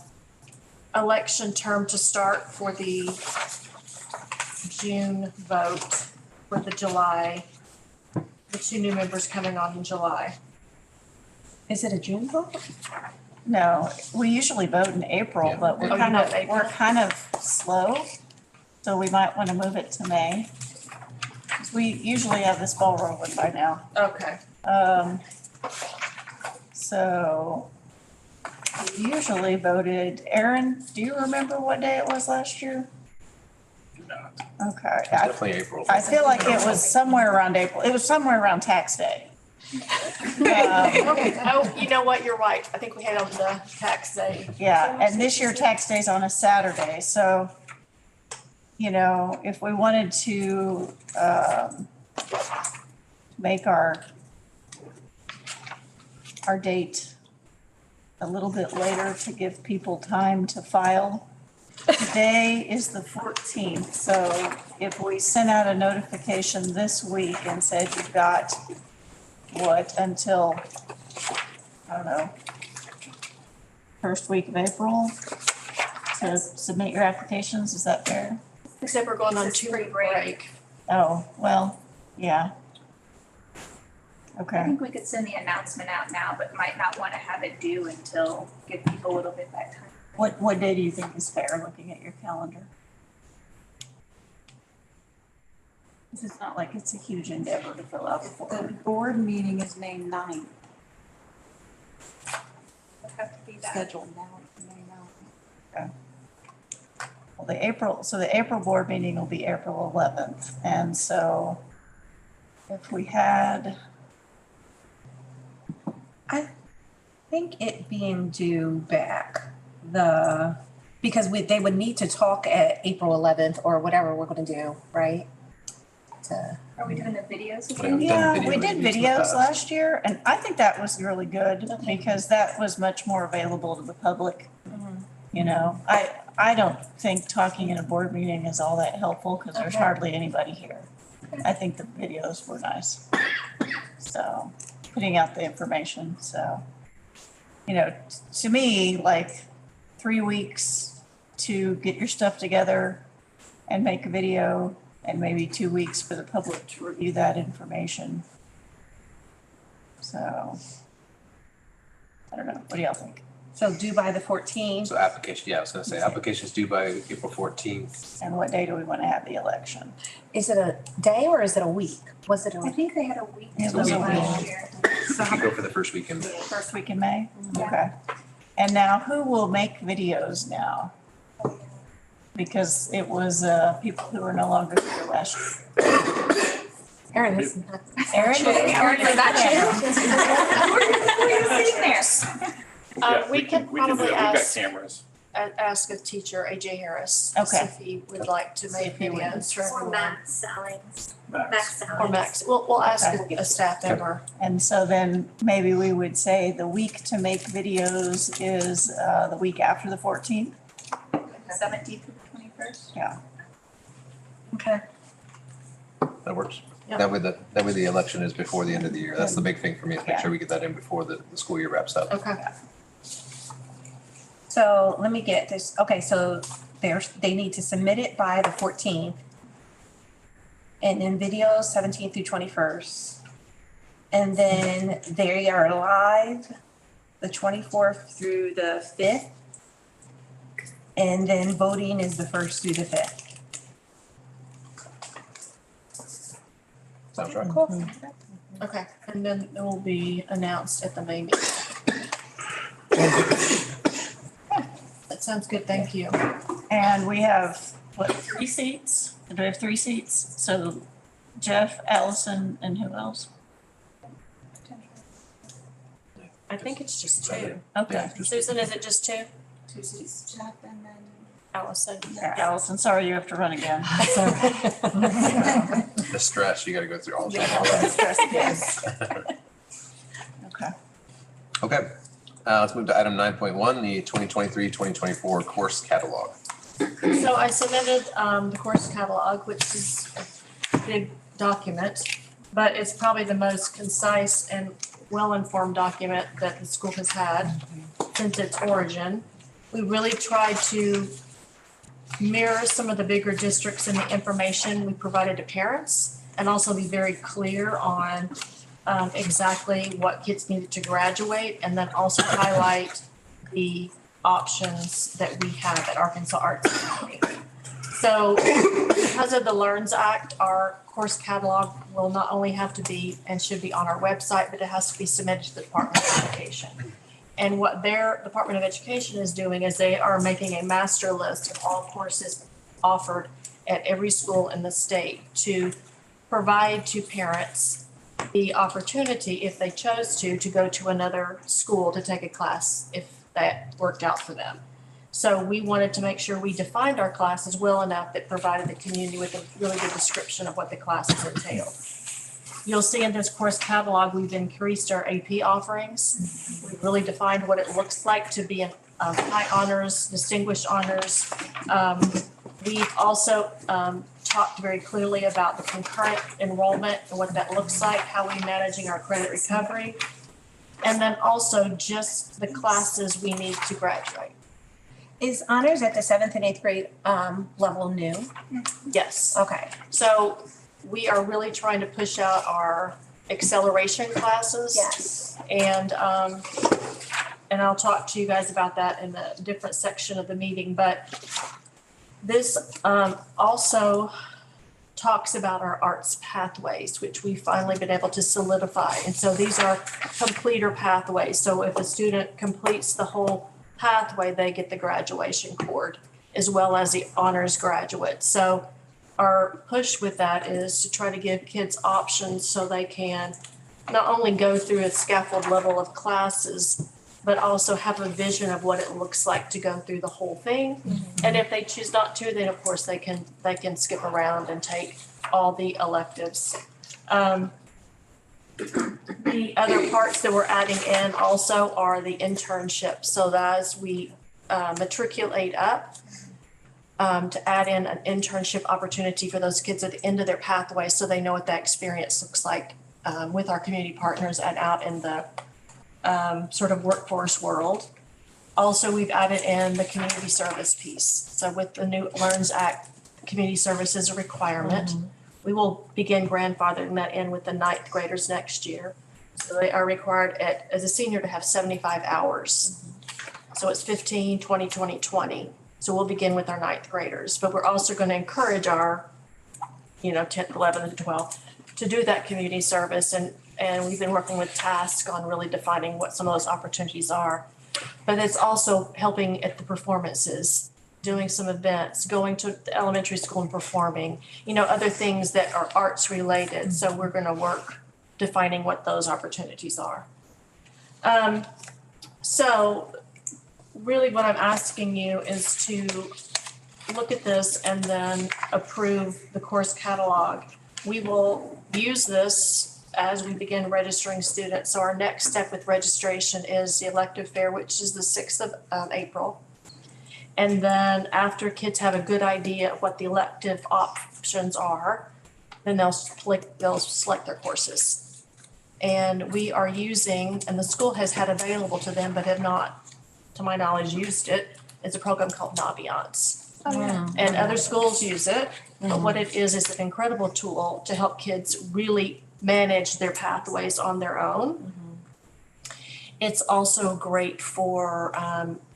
election term to start for the June vote for the July, the 2 new members coming on in July. Is it a June vote? No, we usually vote in April, Yeah. but Oh, you vote in April? we're kind of slow. So we might want to move it to May. 'Cause we usually have this ball rolling by now. Okay. So we usually voted, Aaron, do you remember what day it was last year? Do not. Okay, It's definitely April. I feel like it was somewhere around April. It was somewhere around tax day. Oh, you know what? You're right. I think we had on the tax day. Yeah, and this year tax day's on a Saturday, so, you know, if we wanted to, make our date a little bit later to give people time to file. Today is the 14th, so if we sent out a notification this week and said you've got, until, I don't know, first week of April to submit your applications, is that fair? Except we're going on It's a 2-week spring break. break. Oh, well, yeah. I Okay, think we could send the announcement out now, but might not want to have it due until, give people a little bit that time. what day do you think is fair, looking at your calendar? 'Cause it's not like it's a huge endeavor to fill out the The form. board meeting is May 9th, It'll have to be that. scheduled now, May 9th. Well, the April board meeting will be April 11th, and so if we had, I think it being due back, because they would need to talk at April 11th or whatever we're gonna do, right? Are we doing the videos We've again? done yeah, video we did meetings in the videos past. last year, and I think that was really good, because that was much more available to the public. You know, I don't think talking in a board meeting is all that helpful, because there's Okay. hardly anybody here. I think the videos were nice. So, putting out the information, so, you know, to me, like, 3 weeks to get your stuff together and make a video, and maybe 2 weeks for the public to review that information. So, I don't know, what do y'all think? So due by the 14th. So application, yeah, I was gonna say, applications due by April 14th. And what day do we want to have the election? Is it a day or is it a week? Was it I a, think they had a week It to was a last week. year. You could go for the first weekend. First week in May? Yeah. Okay. And now who will make videos now? Because it was people who were no longer here last year. Aaron, this, Aaron? Aaron, is that you? We're sitting there. We can probably We've got ask cameras. ask a teacher, AJ Harris. Okay. If he would like to make he would. videos for Or everyone. Max Salings. Max. Max Or Salings. Max, we'll ask Okay. a staff member. And so then maybe we would say the week to make videos is the week after the 14th. 17th to the 21st. Yeah. Okay. That works. Yep. That way the election is before the end of the year. That's the big thing for me, is make Yeah. sure we get that in before the school year wraps up. Okay. So let me get this, okay, so they need to submit it by the 14th. And then videos 17th through 21st. And then they are live the 24th through the 5th. And then voting is the 1st through the 5th. Sounds right. Okay, and then it will be announced at the May meeting. That sounds good, thank you. And we have, what, 3 seats? Do we have 3 seats? So Jeff, Allison, and who else? I think it's just two. Okay. Yeah, just- Susan, is it just two? 2 seats, Jeff, and then. Allison. Yeah, Allison, sorry you have to run again. The stress, you gotta go through all Yeah, that. stress again. Okay. Okay, let's move to item 9.1, the 2023-2024 course catalog. So I submitted the course catalog, which is a big document, but it's probably the most concise and well-informed document that the school has had since its origin. We really tried to mirror some of the bigger districts in the information we provided to parents, and also be very clear on exactly what kids needed to graduate, and then also highlight the options that we have at Arkansas Arts Academy. So because of the LEARNS Act, our course catalog will not only have to be and should be on our website, but it has to be submitted to the Department of Education. And what their Department of Education is doing is they are making a master list of all courses offered at every school in the state to provide to parents the opportunity, if they chose to go to another school to take a class if that worked out for them. So we wanted to make sure we defined our classes well enough that provided the community with a really good description of what the classes entail. You'll see in this course catalog, we've increased our AP offerings. We've really defined what it looks like to be in high honors, distinguished honors. We've also talked very clearly about the concurrent enrollment and what that looks like, how we're managing our credit recovery. And then also just the classes we need to graduate. Is honors at the 7th and 8th grade level new? Yes. Okay. So we are really trying to push out our acceleration classes. Yes. And I'll talk to you guys about that in a different section of the meeting, but this also talks about our arts pathways, which we've finally been able to solidify. And so these are completer pathways. So if a student completes the whole pathway, they get the graduation cord as well as the honors graduate. So our push with that is to try to give kids options so they can not only go through a scaffold level of classes, but also have a vision of what it looks like to go through the whole thing. And if they choose not to, then of course they can skip around and take all the electives. The other parts that we're adding in also are the internships. So that as we matriculate up, to add in an internship opportunity for those kids at the end of their pathway so they know what that experience looks like with our community partners and out in the sort of workforce world. Also, we've added in the community service piece. So with the new LEARNS Act, community service is a requirement. We will begin grandfathering that in with the 9th graders next year. So they are required as a senior to have 75 hours. So it's 15, 20, 20, 20. So we'll begin with our 9th graders, but we're also going to encourage our, 10th, 11th, and 12th to do that community service. And we've been working with TASC on really defining what some of those opportunities are. But it's also helping at the performances, doing some events, going to the elementary school and performing, other things that are arts related. So we're going to work defining what those opportunities are. So really what I'm asking you is to look at this and then approve the course catalog. We will use this as we begin registering students. So our next step with registration is the elective fair, which is the 6th of April. And then after kids have a good idea of what the elective options are, then they'll select their courses. And we are using, and the school has had available to them, but have not, to my knowledge, used it. It's a program called Naviance. And other schools use it, but what it is an incredible tool to help kids really manage their pathways on their own. It's also great for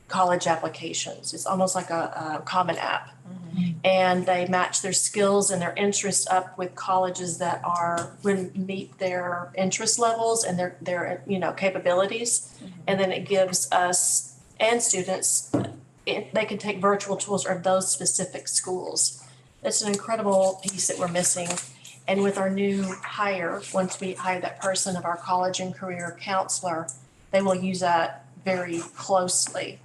college applications. It's almost like a Common App. And they match their skills and their interests up with colleges that would meet their interest levels and their capabilities. And then it gives us and students, they can take virtual tours of those specific schools. It's an incredible piece that we're missing. And with our new hire, once we hire that person of our college and career counselor, they will use that very closely.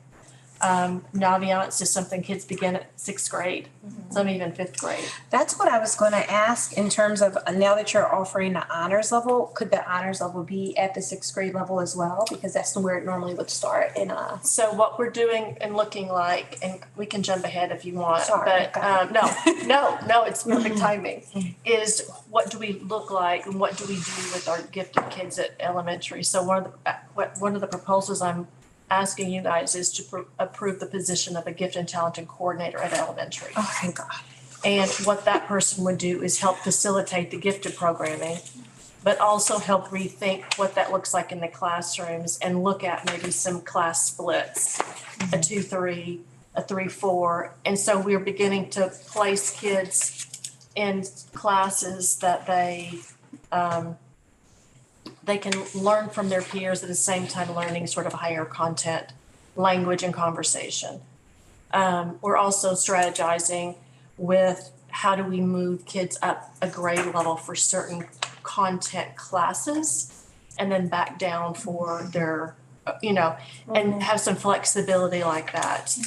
Naviance is something kids begin at 6th grade, some even 5th grade. That's what I was gonna ask in terms of, now that you're offering the honors level, could the honors level be at the 6th grade level as well? Because that's where it normally would start in So what we're doing and looking like, and we can jump ahead if you want, Sorry, but no, it's perfect timing, is what do we look like and what do we do with our gifted kids at elementary? So one of the proposals I'm asking you guys is to approve the position of a gifted and talented coordinator at elementary. Oh, thank God. And what that person would do is help facilitate the gifted programming, but also help rethink what that looks like in the classrooms and look at maybe some class splits, a 2-3, a 3-4. And so we're beginning to place kids in classes that they can learn from their peers at the same time learning sort of higher content, language and conversation. We're also strategizing with how do we move kids up a grade level for certain content classes and then back down for their, and have some flexibility like that.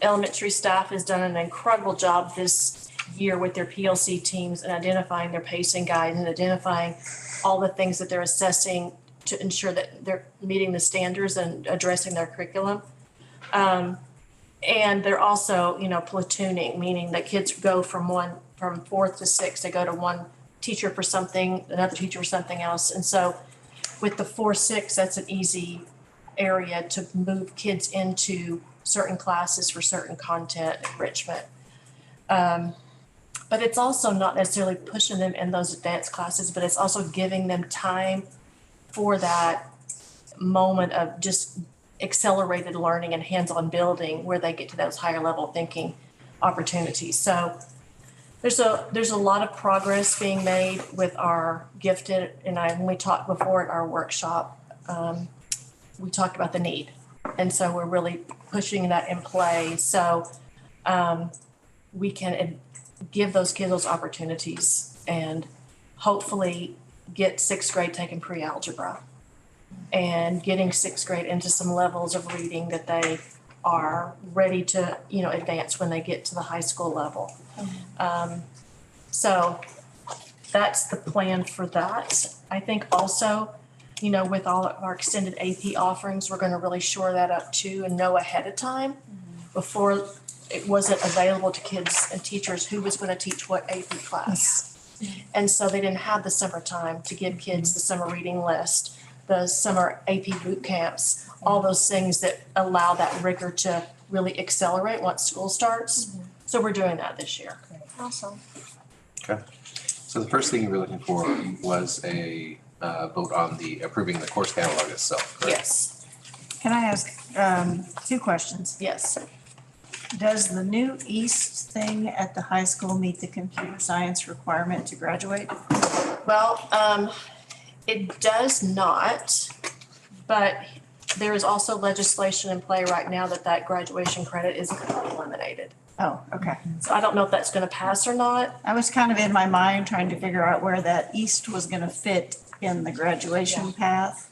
Elementary staff has done an incredible job this year with their PLC teams and identifying their pacing guide and identifying all the things that they're assessing to ensure that they're meeting the standards and addressing their curriculum. And they're also, platooning, meaning that kids go from 4th to 6th, they go to one teacher for something, another teacher for something else. And so with the 4-6, that's an easy area to move kids into certain classes for certain content enrichment. But it's also not necessarily pushing them in those advanced classes, but it's also giving them time for that moment of just accelerated learning and hands-on building where they get to those higher level thinking opportunities. So there's a lot of progress being made with our gifted, and when we talked before at our workshop, we talked about the need. And so we're really pushing that in play. So we can give those kids those opportunities and hopefully get 6th grade taking pre-algebra and getting 6th grade into some levels of reading that they are ready to, advance when they get to the high school level. So that's the plan for that. I think also, with all of our extended AP offerings, we're going to really shore that up too and know ahead of time before it wasn't available to kids and teachers who was going to teach what AP class. And so they didn't have the summertime to give kids the summer reading list, the summer AP boot camps, all those things that allow that rigor to really accelerate once school starts. So we're doing that this year. Awesome. Okay. So the first thing you were looking for was a vote on approving the course catalog itself, correct? Yes, Can I ask 2 questions? yes. Does the new East thing at the high school meet the computer science requirement to graduate? Well, it does not, but there is also legislation in play right now that graduation credit is eliminated. Oh, okay. So I don't know if that's gonna pass or not. I was kind of in my mind trying to figure out where that East was gonna fit in the graduation path.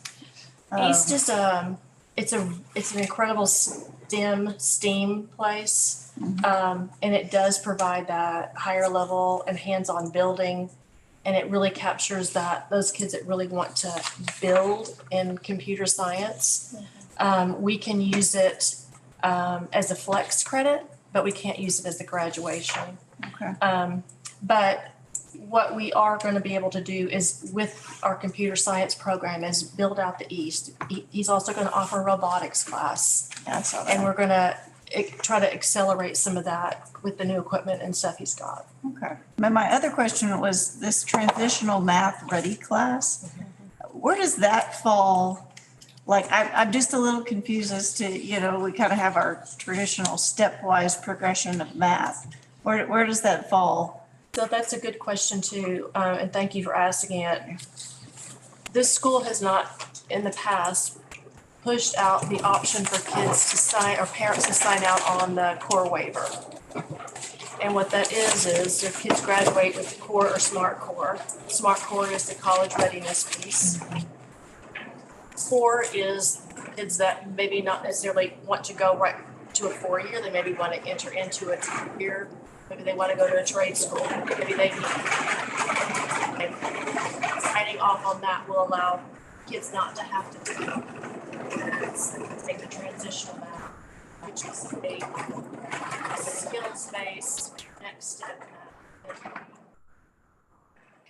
East is, it's an incredible STEAM place. And it does provide that higher level and hands-on building. And it really captures those kids that really want to build in computer science. We can use it as a flex credit, but we can't use it as the graduation. Okay. But what we are going to be able to do is with our computer science program is build out the East. He's also going to offer a robotics class. Yeah, I saw And that. we're going to try to accelerate some of that with the new equipment and stuff he's got. Okay. But my other question was this transitional math ready class. Where does that fall? Like, I'm just a little confused as to, we kind of have our traditional stepwise progression of math. Where does that fall? So that's a good question too, and thank you for asking it. This school has not, in the past, pushed out the option for kids to sign, or parents to sign out on the core waiver. And what that is if kids graduate with core or SMART core. SMART core is the college readiness piece. Core is kids that maybe not necessarily want to go right to a 4-year, they maybe want to enter into a 2-year. Maybe they want to go to a trade school. Maybe they signing off on that will allow kids not to have to take the transitional math, which is a skills-based next step math.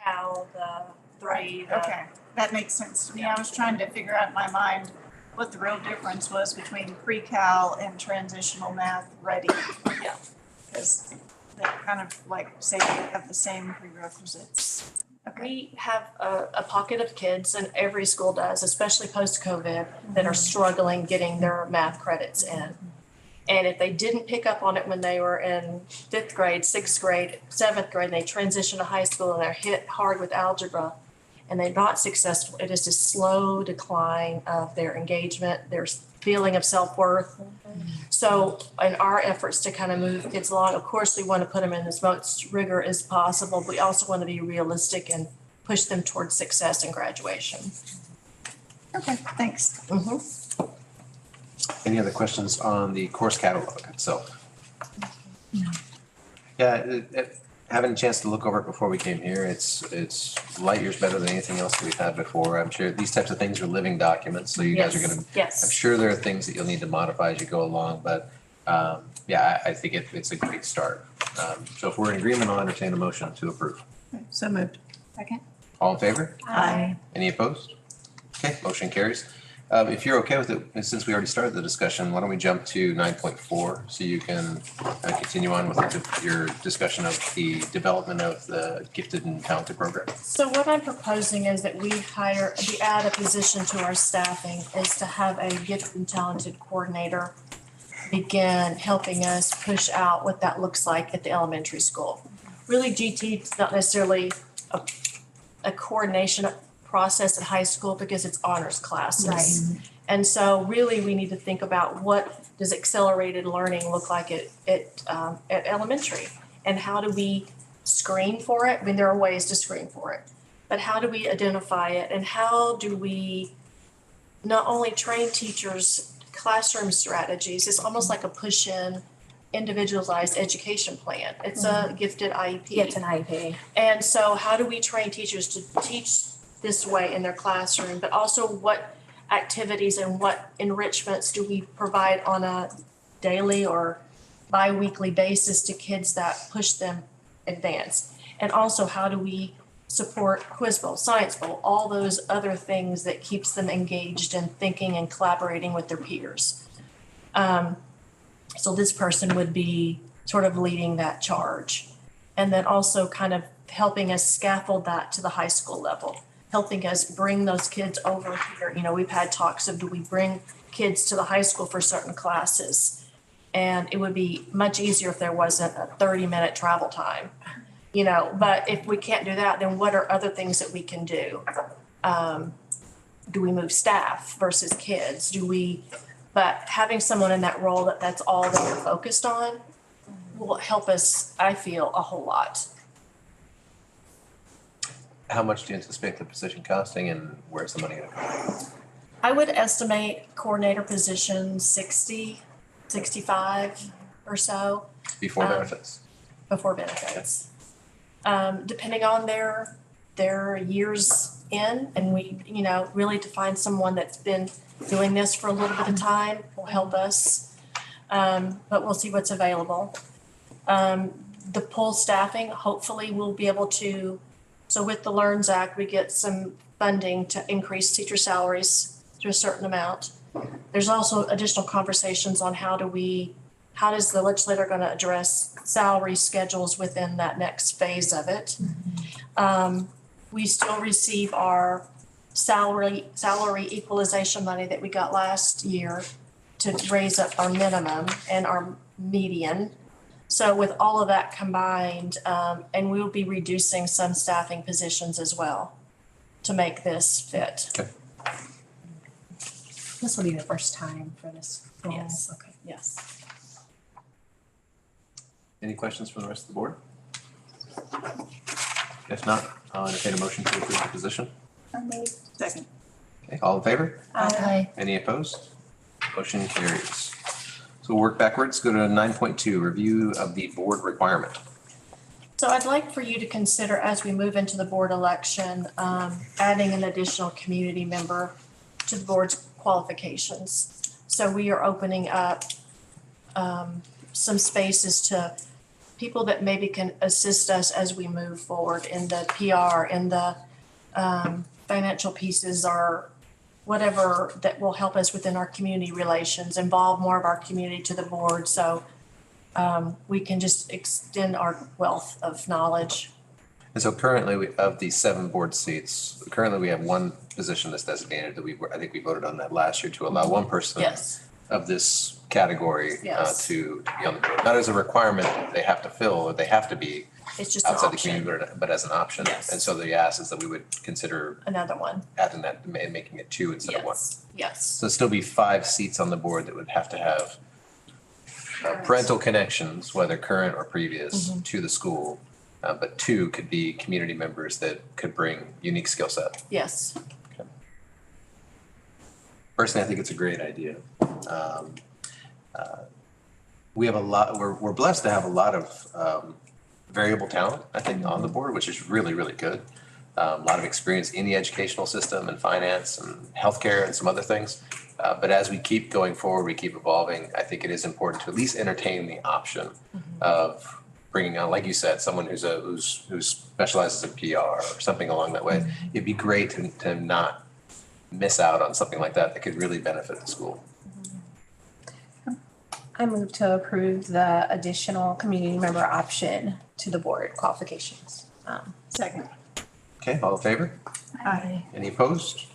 Cal, the 3. Okay, that makes sense to me. I was trying to figure out in my mind what the real difference was between pre-cal and transitional math ready. Yeah. Because that kind of like say they have the same prerequisites. Okay. We have a pocket of kids, and every school does, especially post-COVID, that are struggling getting their math credits in. And if they didn't pick up on it when they were in 5th grade, 6th grade, 7th grade, and they transition to high school and they're hit hard with algebra and they're not successful, it is a slow decline of their engagement, their feeling of self-worth. So in our efforts to kind of move kids along, of course, we want to put them in as much rigor as possible. But we also want to be realistic and push them towards success and graduation. Okay, thanks. Any other questions on the course catalog itself? Yeah, having a chance to look over it before we came here, it's light years better than anything else that we've had before. I'm sure these types of things are living documents, so you guys are gonna, I'm Yes. sure there are things that you'll need to modify as you go along, but yeah, I think it's a great start. So if we're in agreement, I'll entertain a motion to approve. So moved. Second. All in favor? Aye. Any opposed? Okay, motion carries. If you're okay with it, and since we already started the discussion, why don't we jump to 9.4 so you can continue on with your discussion of the development of the gifted and talented program. So what I'm proposing is that we add a position to our staffing is to have a gifted and talented coordinator begin helping us push out what that looks like at the elementary school. Really, GT is not necessarily a coordination process at high school because it's honors classes. Right. And so really we need to think about what does accelerated learning look like at elementary? And how do we screen for it? I mean, there are ways to screen for it, but how do we identify it? And how do we not only train teachers classroom strategies, it's almost like a push-in individualized education plan. It's a gifted IEP. It's an IEP. And so how do we train teachers to teach this way in their classroom, but also what activities and what enrichments do we provide on a daily or bi-weekly basis to kids that push them advance? And also how do we support Quiz Bowl, Science Bowl, all those other things that keeps them engaged and thinking and collaborating with their peers? So this person would be sort of leading that charge. And then also kind of helping us scaffold that to the high school level, helping us bring those kids over here. You know, we've had talks of, do we bring kids to the high school for certain classes? And it would be much easier if there wasn't a 30-minute travel time, you know, but if we can't do that, then what are other things that we can do? Do we move staff versus kids? But having someone in that role that's all that you're focused on will help us, I feel, a whole lot. How much do you anticipate the position costing and where's the money gonna come from? I would estimate coordinator position 60, 65 or so Before benefits. before benefits. Depending on their years in, and we, really to find someone that's been doing this for a little bit of time will help us. But we'll see what's available. The pool staffing, hopefully we'll be able to, so with the LEARNS Act, we get some funding to increase teacher salaries to a certain amount. There's also additional conversations on how does the legislator going to address salary schedules within that next phase of it. We still receive our salary equalization money that we got last year to raise up our minimum and our median. So with all of that combined, and we will be reducing some staffing positions as well to make this fit. Okay. This will be the first time for this. Yes. Okay. Yes. Any questions from the rest of the board? If not, I'll entertain a motion to approve the position. Second. Okay, all in favor? Aye. Any opposed? Motion carries. So we'll work backwards, go to 9.2, review of the board requirement. So I'd like for you to consider, as we move into the board election, adding an additional community member to the board's qualifications. So we are opening up some spaces to people that maybe can assist us as we move forward in the PR, in the financial pieces, or whatever that will help us within our community relations, involve more of our community to the board, so we can just extend our wealth of knowledge. And so currently, of the 7 board seats, currently we have one position that's designated that I think we voted on that last year to allow one person Yes, of this category Yes. to be on the board. Not as a requirement that they have to fill, or they have to be it's just an outside the option, community, but as an option. Yes. And so the ask is that we would consider another one. adding that, and making it 2 instead of 1. Yes, yes, So it'd still be 5 seats on the board that would have to have parental connections, whether current or previous, to the school. But 2 could be community members that could bring unique skill set. yes. Personally, I think it's a great idea. We have a lot, we're blessed to have a lot of variable talent, I think, on the board, which is really, really good. A lot of experience in the educational system and finance and healthcare and some other things. But as we keep going forward, we keep evolving, I think it is important to at least entertain the option of bringing on, like you said, someone who specializes in PR or something along that way. It'd be great to not miss out on something like that could really benefit the school. I move to approve the additional community member option to the board qualifications. Second. Okay, all in favor? Aye. Any opposed?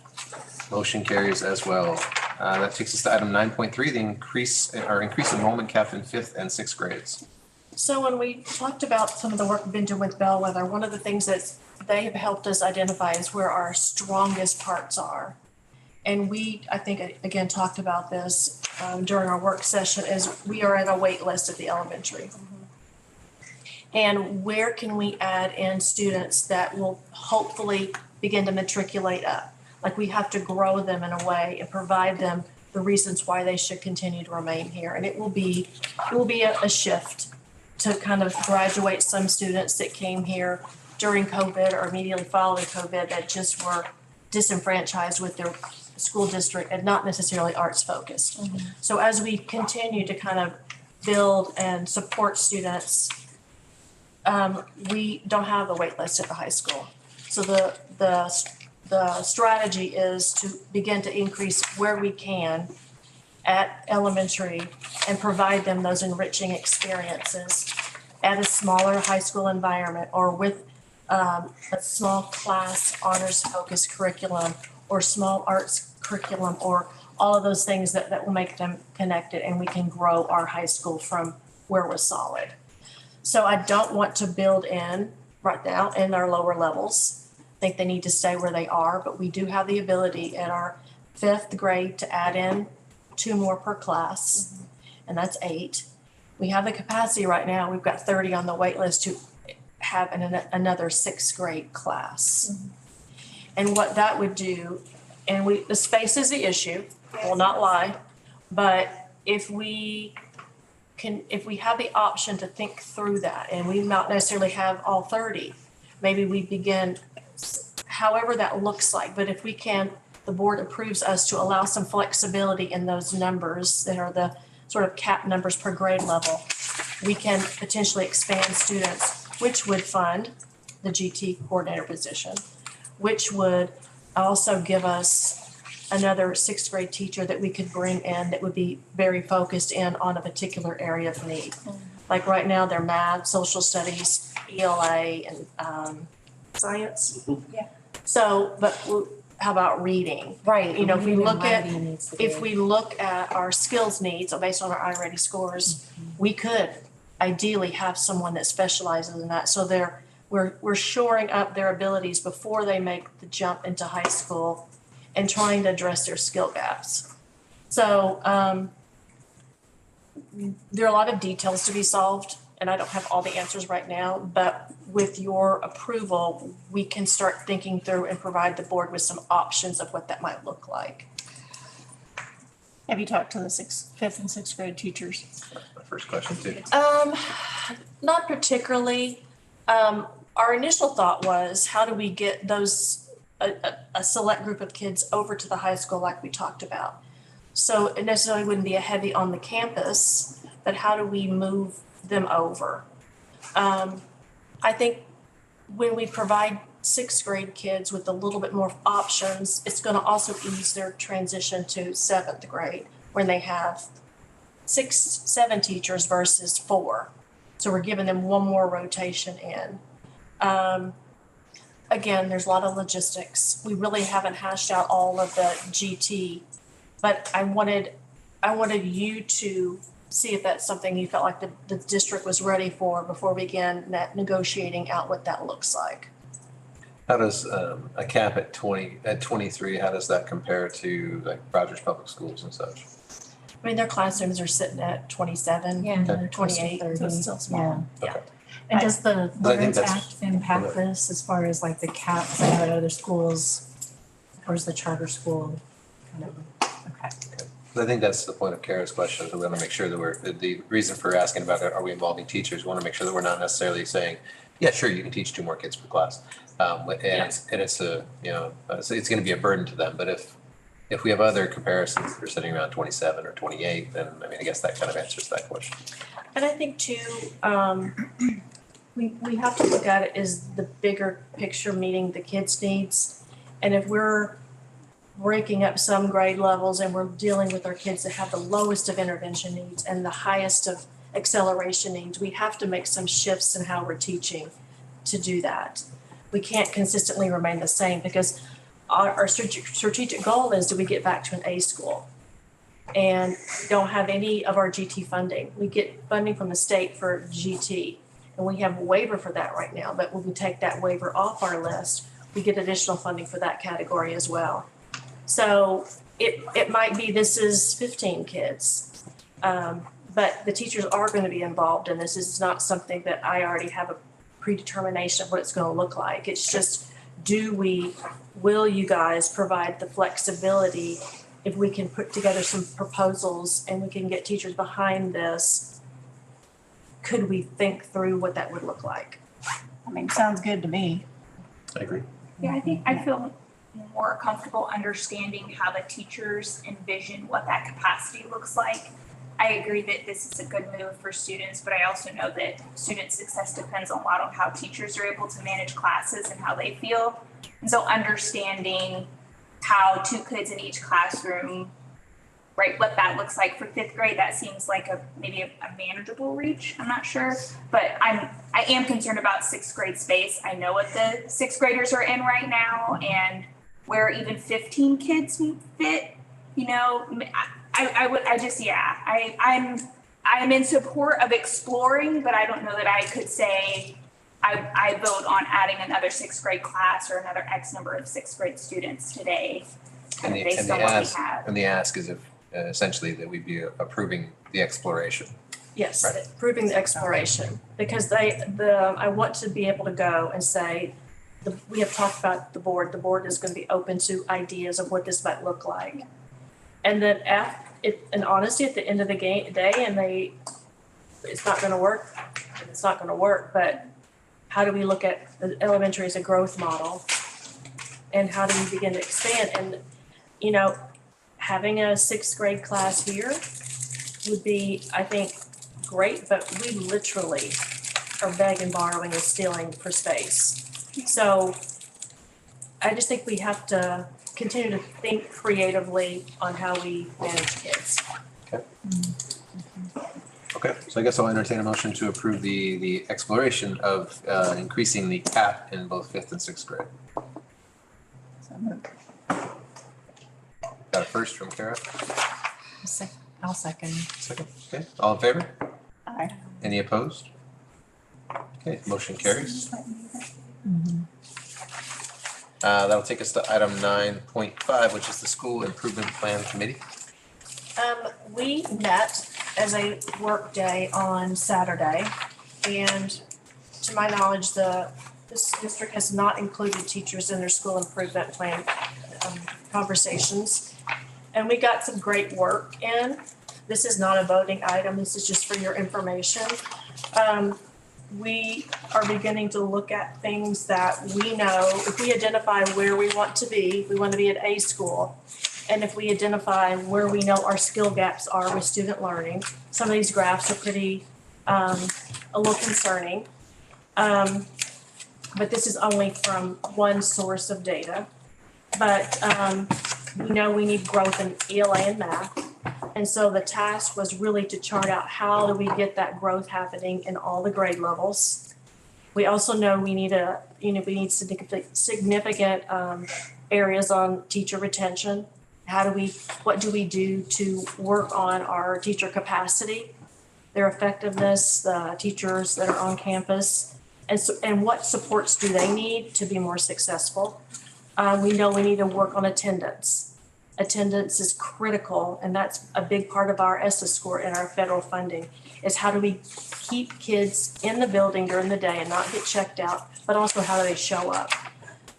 Motion carries as well. That takes us to item 9.3, the increase enrollment cap in 5th and 6th grades. So when we talked about some of the work we've been doing with Bellwether, one of the things that they have helped us identify is where our strongest parts are. And we, I think, again, talked about this during our work session, is we are at a wait list at the elementary. And where can we add in students that will hopefully begin to matriculate up? Like, we have to grow them in a way and provide them the reasons why they should continue to remain here. And it will be a shift to kind of graduate some students that came here during COVID or immediately following COVID that just were disenfranchised with their school district and not necessarily arts focused. So as we continue to kind of build and support students, we don't have a wait list at the high school. So the strategy is to begin to increase where we can at elementary and provide them those enriching experiences at a smaller high school environment, or with a small class honors focused curriculum or small arts curriculum, or all of those things that will make them connected, and we can grow our high school from where we're solid. So I don't want to build in right now in our lower levels. I think they need to stay where they are, but we do have the ability at our 5th grade to add in 2 more per class, and that's 8. We have the capacity right now, we've got 30 on the wait list to have another 6th grade class. And what that would do And the space is the issue, will not lie. But if we have the option to think through that, and we not necessarily have all 30, maybe we begin however that looks like. But if we can, the board approves us to allow some flexibility in those numbers that are the sort of cap numbers per grade level, we can potentially expand students, which would fund the GT coordinator position, which would also give us another sixth grade teacher that we could bring in that would be very focused in on a particular area of need. Like right now, they're math, social studies, ELA, and science. Yeah. So, but how about reading? Right. You know, if we look at our skills needs based on our iReady scores, we could ideally have someone that specializes in that. So we're shoring up their abilities before they make the jump into high school and trying to address their skill gaps. So there are a lot of details to be solved, and I don't have all the answers right now, but with your approval, we can start thinking through and provide the board with some options of what that might look like. Have you talked to the fifth and sixth grade teachers? My first question too. Not particularly. Our initial thought was, how do we get those a select group of kids over to the high school like we talked about? So it necessarily wouldn't be a heavy on the campus, but how do we move them over? I think when we provide sixth grade kids with a little bit more options, it's going to also ease their transition to seventh grade when they have 6, 7 teachers versus 4. So we're giving them one more rotation in. Again, there's a lot of logistics. We really haven't hashed out all of the GT, but I wanted you to see if that's something you felt like the district was ready for before we began negotiating out what that looks like. How does a cap at 23, how does that compare to like Rogers Public Schools and such? I mean, their classrooms are sitting at 27, Yeah. 28. So it's still small. Okay. And does the I think Learns that's- Act impact this as far as like the caps? I know at other schools, or is the charter school kind of, okay. I think that's the point of Kara's question, is we want to make sure that the reason for asking about it, are we involving teachers? We want to make sure that we're not necessarily saying, yeah, sure, you can teach 2 more kids per class. It's going to be a burden to them. But if we have other comparisons that are sitting around 27 or 28, then I mean, I guess that kind of answers that question. And I think too, we have to look at it as the bigger picture, meeting the kids' needs. And if we're breaking up some grade levels and we're dealing with our kids that have the lowest of intervention needs and the highest of acceleration needs, we have to make some shifts in how we're teaching to do that. We can't consistently remain the same, because our strategic goal is, do we get back to an A school? And we don't have any of our GT funding. We get funding from the state for GT, and we have a waiver for that right now. But when we take that waiver off our list, we get additional funding for that category as well. So it might be this is 15 kids, but the teachers are going to be involved in this. It's not something that I already have a predetermination of what it's going to look like. It's just, will you guys provide the flexibility if we can put together some proposals and we can get teachers behind this? Could we think through what that would look like? I mean, sounds good to me. I agree. Yeah, I think I feel more comfortable understanding how the teachers envision what that capacity looks like. I agree that this is a good move for students, but I also know that student success depends a lot on how teachers are able to manage classes and how they feel. And so understanding how 2 kids in each classroom, right, what that looks like for 5th grade, that seems like maybe a manageable reach. I'm not sure, but I am concerned about 6th grade space. I know what the 6th graders are in right now, and where even 15 kids fit, you know, I'm in support of exploring, but I don't know that I could say I vote on adding another 6th grade class or another X number of 6th grade students today, And based on what we have. the ask is if essentially that we'd be approving the exploration. Yes, Right. proving the exploration, because I want to be able to go and say, we have talked about the board is gonna be open to ideas of what this might look like. And then and honestly, at the end of the day, it's not gonna work, it's not gonna work, but how do we look at the elementary as a growth model? And how do we begin to expand? And, you know, having a 6th grade class here would be, I think, great, but we literally are begging, borrowing, and stealing for space. So I just think we have to continue to think creatively on how we manage kids. Okay, so I guess I'll entertain a motion to approve the exploration of increasing the cap in both 5th and 6th grade. So moved. Got a first from Kara, I'll second. second, okay, all in favor? Aye. Any opposed? Okay, motion carries. That'll take us to item 9.5, which is the School Improvement Plan Committee. We met as a work day on Saturday, and to my knowledge, this district has not included teachers in their school improvement plan conversations. And we got some great work in. This is not a voting item, this is just for your information. We are beginning to look at things that we know, if we identify where we want to be at a school. And if we identify where we know our skill gaps are with student learning, some of these graphs are pretty, a little concerning. But this is only from one source of data. But we know we need growth in ELA and math. And so the task was really to chart out how do we get that growth happening in all the grade levels. We also know we need significant areas on teacher retention. What do we do to work on our teacher capacity, their effectiveness, the teachers that are on campus, and what supports do they need to be more successful? We know we need to work on attendance. Attendance is critical, and that's a big part of our ESSA score and our federal funding, is how do we keep kids in the building during the day and not get checked out, but also how do they show up?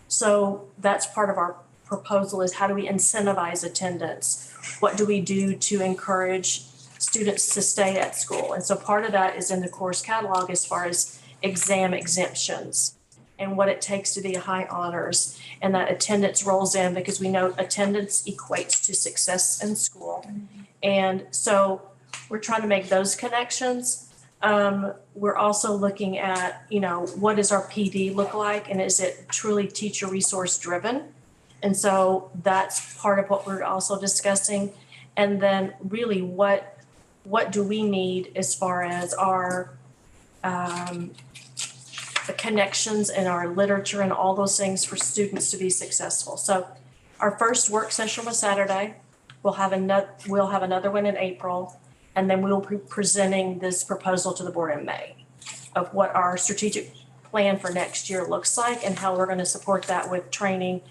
So that's part of our proposal, is how do we incentivize attendance? What do we do to encourage students to stay at school? And so part of that is in the course catalog as far as exam exemptions and what it takes to be a high honors, and that attendance rolls in because we know attendance equates to success in school. And so we're trying to make those connections. We're also looking at, what does our PD look like, and is it truly teacher resource driven? And so that's part of what we're also discussing. And then really what do we need as far as our the connections in our literature and all those things for students to be successful. So our first work session was Saturday. We'll have another one in April, and then we'll be presenting this proposal to the board in May of what our strategic plan for next year looks like and how we're going to support that with training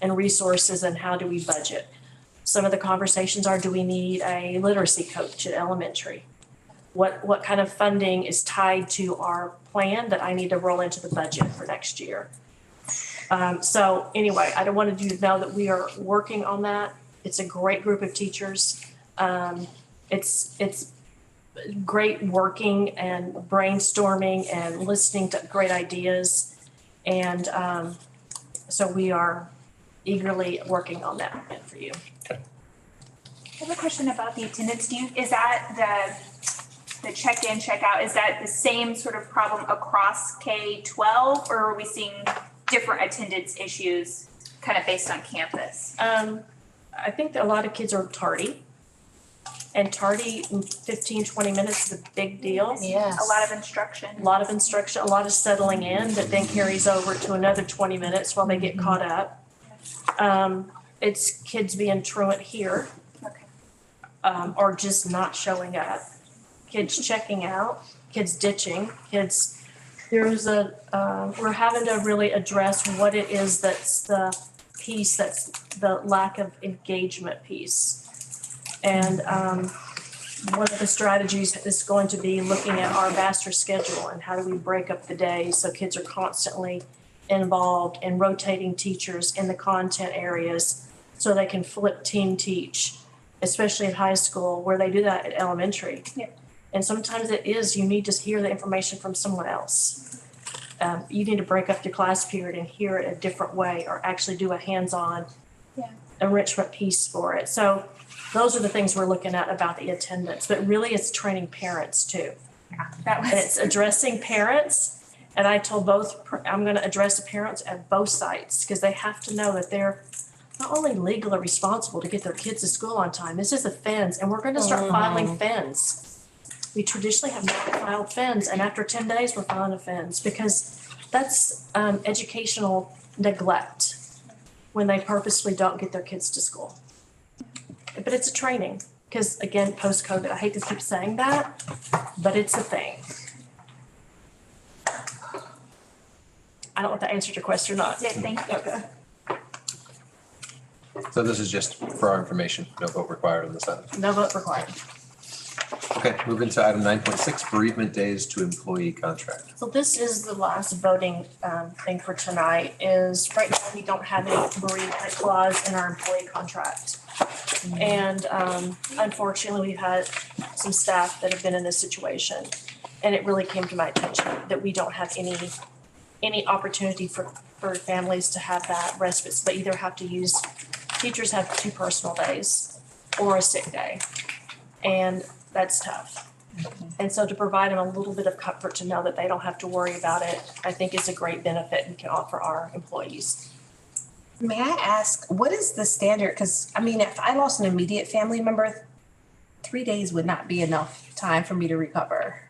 and resources and how do we budget. Some of the conversations are, do we need a literacy coach at elementary? What kind of funding is tied to our plan that I need to roll into the budget for next year? So anyway, I wanted you to know that we are working on that. It's a great group of teachers. It's great working and brainstorming and listening to great ideas. And so we are eagerly working on that plan for you. I have a question about the attendance. Is that the check-in, check-out, is that the same sort of problem across K-12, or are we seeing different attendance issues kind of based on campus? I think that a lot of kids are tardy. And tardy in 15, 20 minutes is a big deal. Yes. A lot of instruction. A lot of instruction, a lot of settling in that then carries over to another 20 minutes while they get caught up. It's kids being truant here. Okay. Or just not showing up. Kids checking out, kids ditching, we're having to really address what it is that's the piece, that's the lack of engagement piece. And one of the strategies is going to be looking at our master schedule and how do we break up the day so kids are constantly involved in rotating teachers in the content areas so they can flip team teach, especially at high school where they do that at elementary. Yeah. And sometimes it is, you need to hear the information from someone else. You need to break up your class period and hear it a different way or actually do a hands-on enrichment piece for it. So those are the things we're looking at about the attendance, but really it's training parents too. That And it's was, addressing parents. And I told I'm gonna address the parents at both sites because they have to know that they're not only legally responsible to get their kids to school on time, this is the FINS, and we're gonna start filing FINS. We traditionally have not filed FINS, and after 10 days, we're filing a FINS because that's educational neglect when they purposely don't get their kids to school. But it's a training, because again, post-COVID, I hate to keep saying that, but it's a thing. I don't know if that answered your question or not. yeah, thank you. Okay. So this is just for our information, no vote required on this item. No vote required. Okay, moving to item 9.6, bereavement days to employee contract. So this is the last voting thing for tonight, is right now we don't have any bereavement clause in our employee contract. And unfortunately, we've had some staff that have been in this situation. And it really came to my attention that we don't have any opportunity for families to have that respite. So they either have to use, teachers have 2 personal days or a sick day. And that's tough. And so to provide them a little bit of comfort to know that they don't have to worry about it, I think is a great benefit we can offer our employees. May I ask, what is the standard? Because, I mean, if I lost an immediate family member, 3 days would not be enough time for me to recover.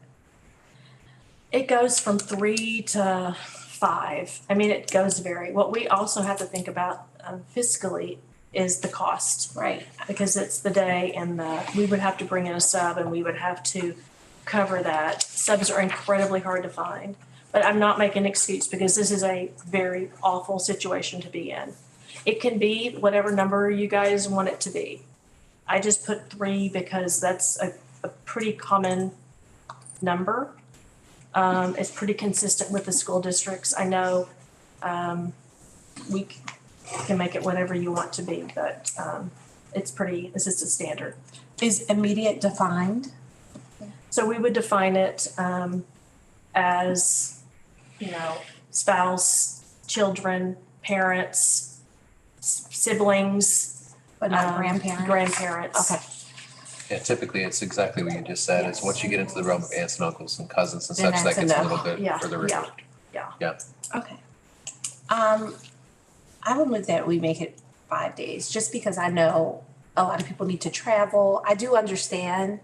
It goes from 3 to 5. I mean, it goes to vary. What we also have to think about fiscally is the cost. Right. Because it's the day and we would have to bring in a sub and we would have to cover that. Subs are incredibly hard to find. But I'm not making an excuse because this is a very awful situation to be in. It can be whatever number you guys want it to be. I just put 3 because that's a pretty common number. It's pretty consistent with the school districts. I know we can make it whatever you want to be, but this is the standard. Is immediate defined? So we would define it as, spouse, children, parents, siblings. But not grandparents? Grandparents. Okay. Yeah, typically it's exactly what you just said. It's once you get into the realm of aunts and uncles and cousins and Then such, that that's gets a enough. little Yeah, bit further removed. Okay. I would move that we make it 5 days, just because I know a lot of people need to travel. I do understand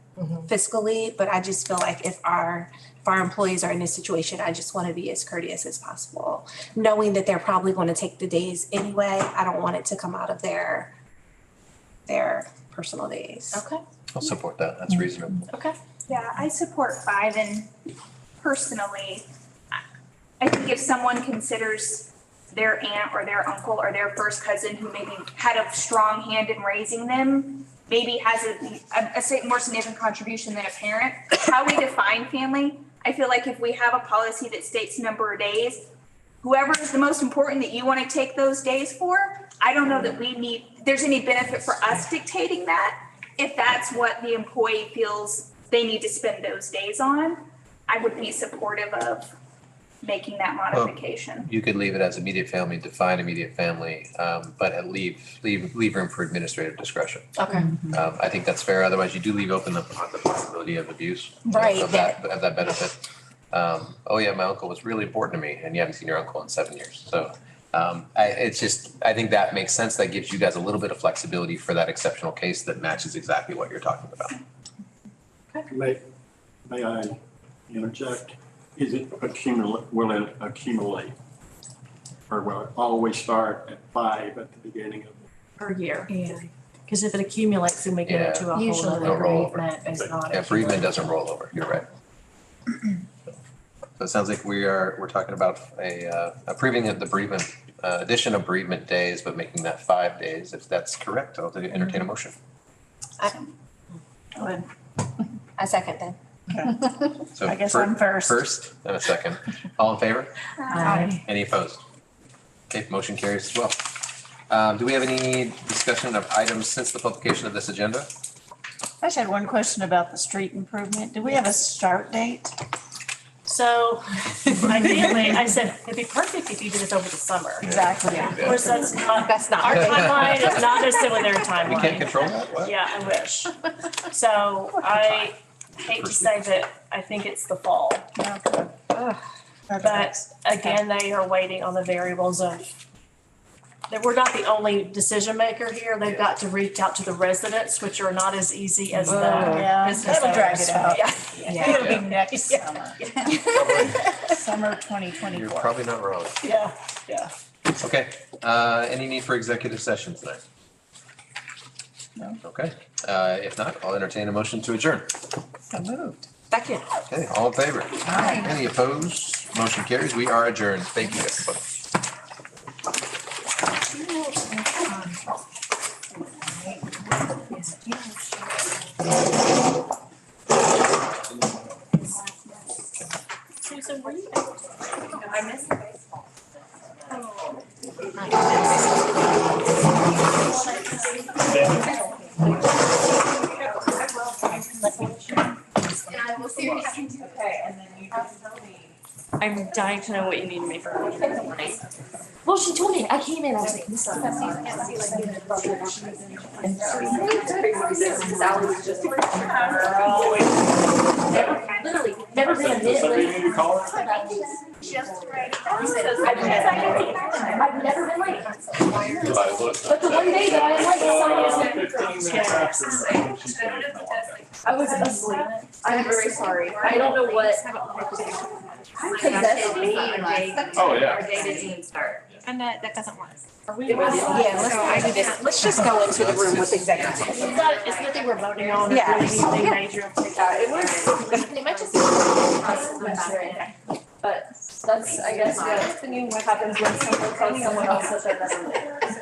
fiscally, but I just feel like if our employees are in this situation, I just want to be as courteous as possible. Knowing that they're probably going to take the days anyway, I don't want it to come out of their personal days. Okay, I'll support that. That's reasonable. okay. Yeah, I support 5, and personally, I think if someone considers their aunt or their uncle or their first cousin who maybe had a strong hand in raising them, maybe has a more significant contribution than a parent, how we define family, I feel like if we have a policy that states number of days, whoever is the most important that you want to take those days for, I don't know that there's any benefit for us dictating that. If that's what the employee feels they need to spend those days on, I would be supportive of making that modification. You could leave it as immediate family, define immediate family, but leave room for administrative discretion. Okay. I think that's fair. Otherwise, you do leave open the possibility of abuse. Right. Of that benefit. Oh yeah, my uncle was really important to me, and you haven't seen your uncle in 7 years. So I think that makes sense. That gives you guys a little bit of flexibility for that exceptional case that matches exactly what you're talking about. May I interject? Will it accumulate? Or will it always start at 5 at the beginning of Per year. Yeah. Because if it accumulates, then we get into a whole Usually other. No rollover. bereavement is not. Yeah, bereavement doesn't roll over. You're right. So it sounds like we're talking about approving the bereavement, addition of bereavement days, but making that 5 days. If that's correct, I'll entertain a motion. Go ahead. I second that. So I guess I'm first. First and a second. All in favor? Aye. Any opposed? Okay, motion carries as well. Do we have any discussion of items since the publication of this agenda? I just had one question about the street improvement. Do we have a start date? So ideally, I said, it'd be perfect if you did this over the summer. Exactly. Of course, that's not, our right. timeline is not necessarily their timeline. We can't control that? What? Yeah, I wish. So I hate to say that I think it's the fall. But again, they are waiting on the variables of, that we're not the only decision maker here. They've got to reach out to the residents, which are not as easy as the Yeah, business that'll drag owners. it out. Yeah, It'll be next summer. Summer 2024. You're probably not wrong. yeah. Okay, any need for executive session tonight? No. Okay, if not, I'll entertain a motion to adjourn. So moved. Second. Okay, all in favor? Aye. Any opposed? Motion carries. We are adjourned. Thank you, everybody. Susan, were you? I missed baseball. I'm dying to know what you need me for. Well, she told me, I came in, I was like, this is. Literally, never been a bit late. Just right. I've never been late. But the one day that I am late, I was asleep. I'm very sorry. I don't know what. Possessed me. Oh, yeah. And that doesn't work. It was, Yeah, let's do this. Let's just go into the room with executive. it's nothing we're voting on. Yeah. Anything major. It was, they might just. But that's, I guess, what happens when someone tells someone else that they're never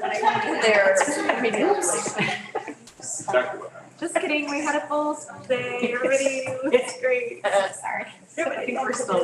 late. They're immediately late. Just kidding, we had a full day, everybody, it's great. Sorry. I think we're still